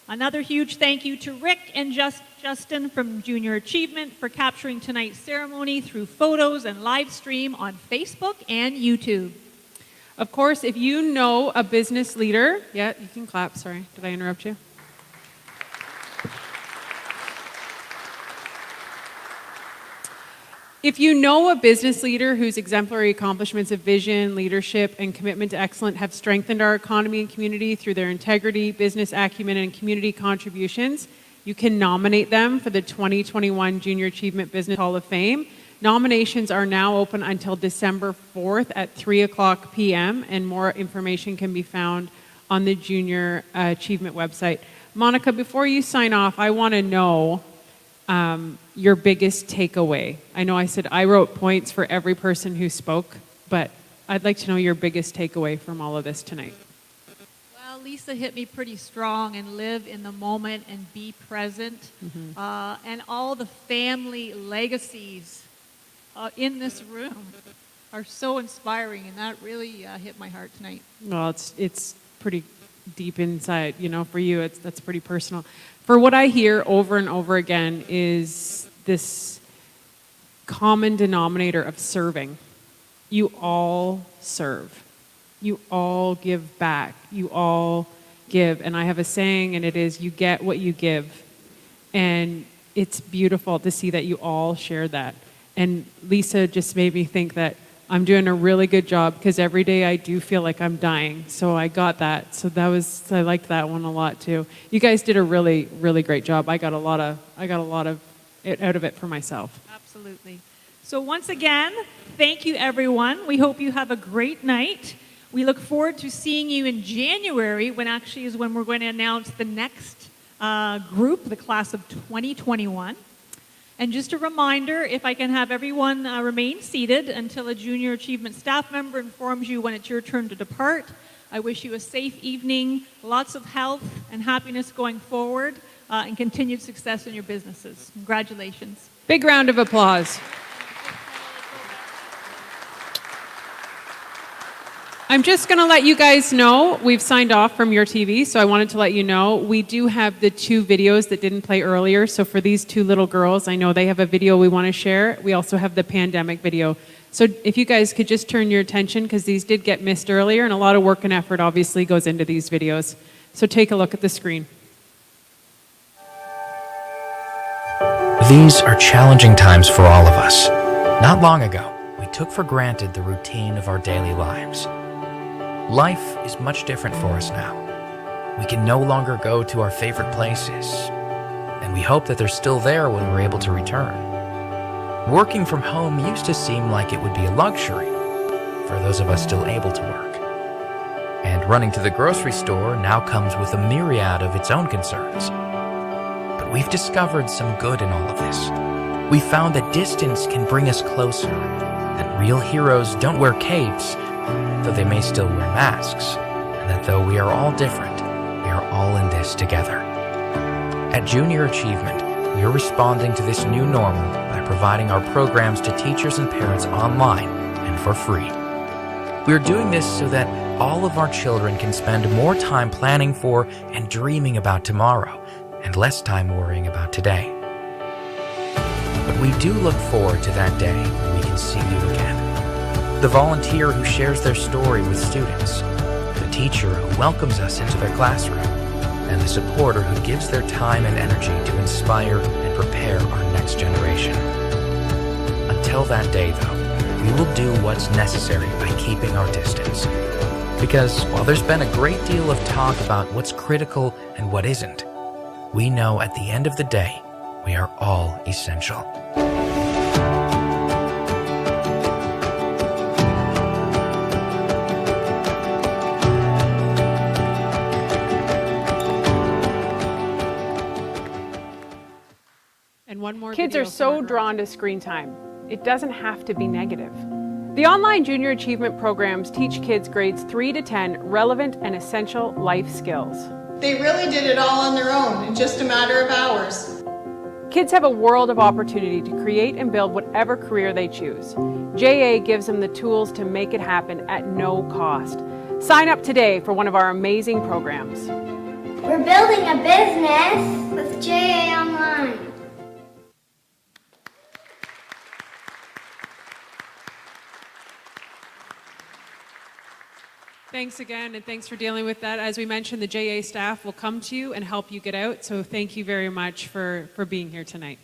Another huge thank you to Rick and Justin from Junior Achievement for capturing tonight's ceremony through photos and live stream on Facebook and YouTube. Of course, if you know a business leader, yeah, you can clap, sorry, did I interrupt you? If you know a business leader whose exemplary accomplishments of vision, leadership, and commitment to excellence have strengthened our economy and community through their integrity, business acumen, and community contributions, you can nominate them for the 2021 Junior Achievement Business Hall of Fame. Nominations are now open until December 4th at 3:00 p.m., and more information can be found on the Junior Achievement website. Monica, before you sign off, I want to know your biggest takeaway. I know I said I wrote points for every person who spoke, but I'd like to know your biggest takeaway from all of this tonight. Well, Lisa hit me pretty strong, and live in the moment and be present. And all the family legacies in this room are so inspiring, and that really hit my heart tonight. Well, it's pretty deep inside, you know, for you, that's pretty personal. For what I hear over and over again is this common denominator of serving. You all serve. You all give back. You all give. And I have a saying, and it is, you get what you give. And it's beautiful to see that you all share that. And Lisa just made me think that I'm doing a really good job, because every day I do feel like I'm dying. So I got that. So I liked that one a lot too. You guys did a really, really great job. I got a lot of it out of it for myself. Absolutely. So once again, thank you everyone. We hope you have a great night. We look forward to seeing you in January, when we're going to announce the next group, the class of 2021. And just a reminder, if I can have everyone remain seated until a Junior Achievement staff member informs you when it's your turn to depart. I wish you a safe evening, lots of health and happiness going forward, and continued success in your businesses. Congratulations. Big round of applause. I'm just going to let you guys know we've signed off from Your TV, so I wanted to let you know we do have the 2 videos that didn't play earlier. So for these 2 little girls, I know they have a video we want to share. We also have the pandemic video. So if you guys could just turn your attention, because these did get missed earlier, and a lot of work and effort obviously goes into these videos. So take a look at the screen. These are challenging times for all of us. Not long ago, we took for granted the routine of our daily lives. Life is much different for us now. We can no longer go to our favorite places, and we hope that they're still there when we're able to return. Working from home used to seem like it would be a luxury for those of us still able to work. And running to the grocery store now comes with a myriad of its own concerns. But we've discovered some good in all of this. We found that distance can bring us closer, that real heroes don't wear capes, though they may still wear masks, and that though we are all different, we are all in this together. At Junior Achievement, we are responding to this new normal by providing our programs to teachers and parents online and for free. We are doing this so that all of our children can spend more time planning for and dreaming about tomorrow, and less time worrying about today. But we do look forward to that day when we can see you again. The volunteer who shares their story with students, the teacher who welcomes us into their classroom, and the supporter who gives their time and energy to inspire and prepare our next generation. Until that day, though, we will do what's necessary by keeping our distance. Because while there's been a great deal of talk about what's critical and what isn't, we know at the end of the day, we are all essential. And one more Kids video are from so our drawn to screen time. It doesn't have to be negative. The online Junior Achievement programs teach kids grades 3 to 10 relevant and essential life skills. They really did it all on their own in just a matter of hours. Kids have a world of opportunity to create and build whatever career they choose. JA gives them the tools to make it happen at no cost. Sign up today for one of our amazing programs. We're building a business with JA Online. Thanks again, and thanks for dealing with that. As we mentioned, the JA staff will come to you and help you get out, so thank you very much for being here tonight.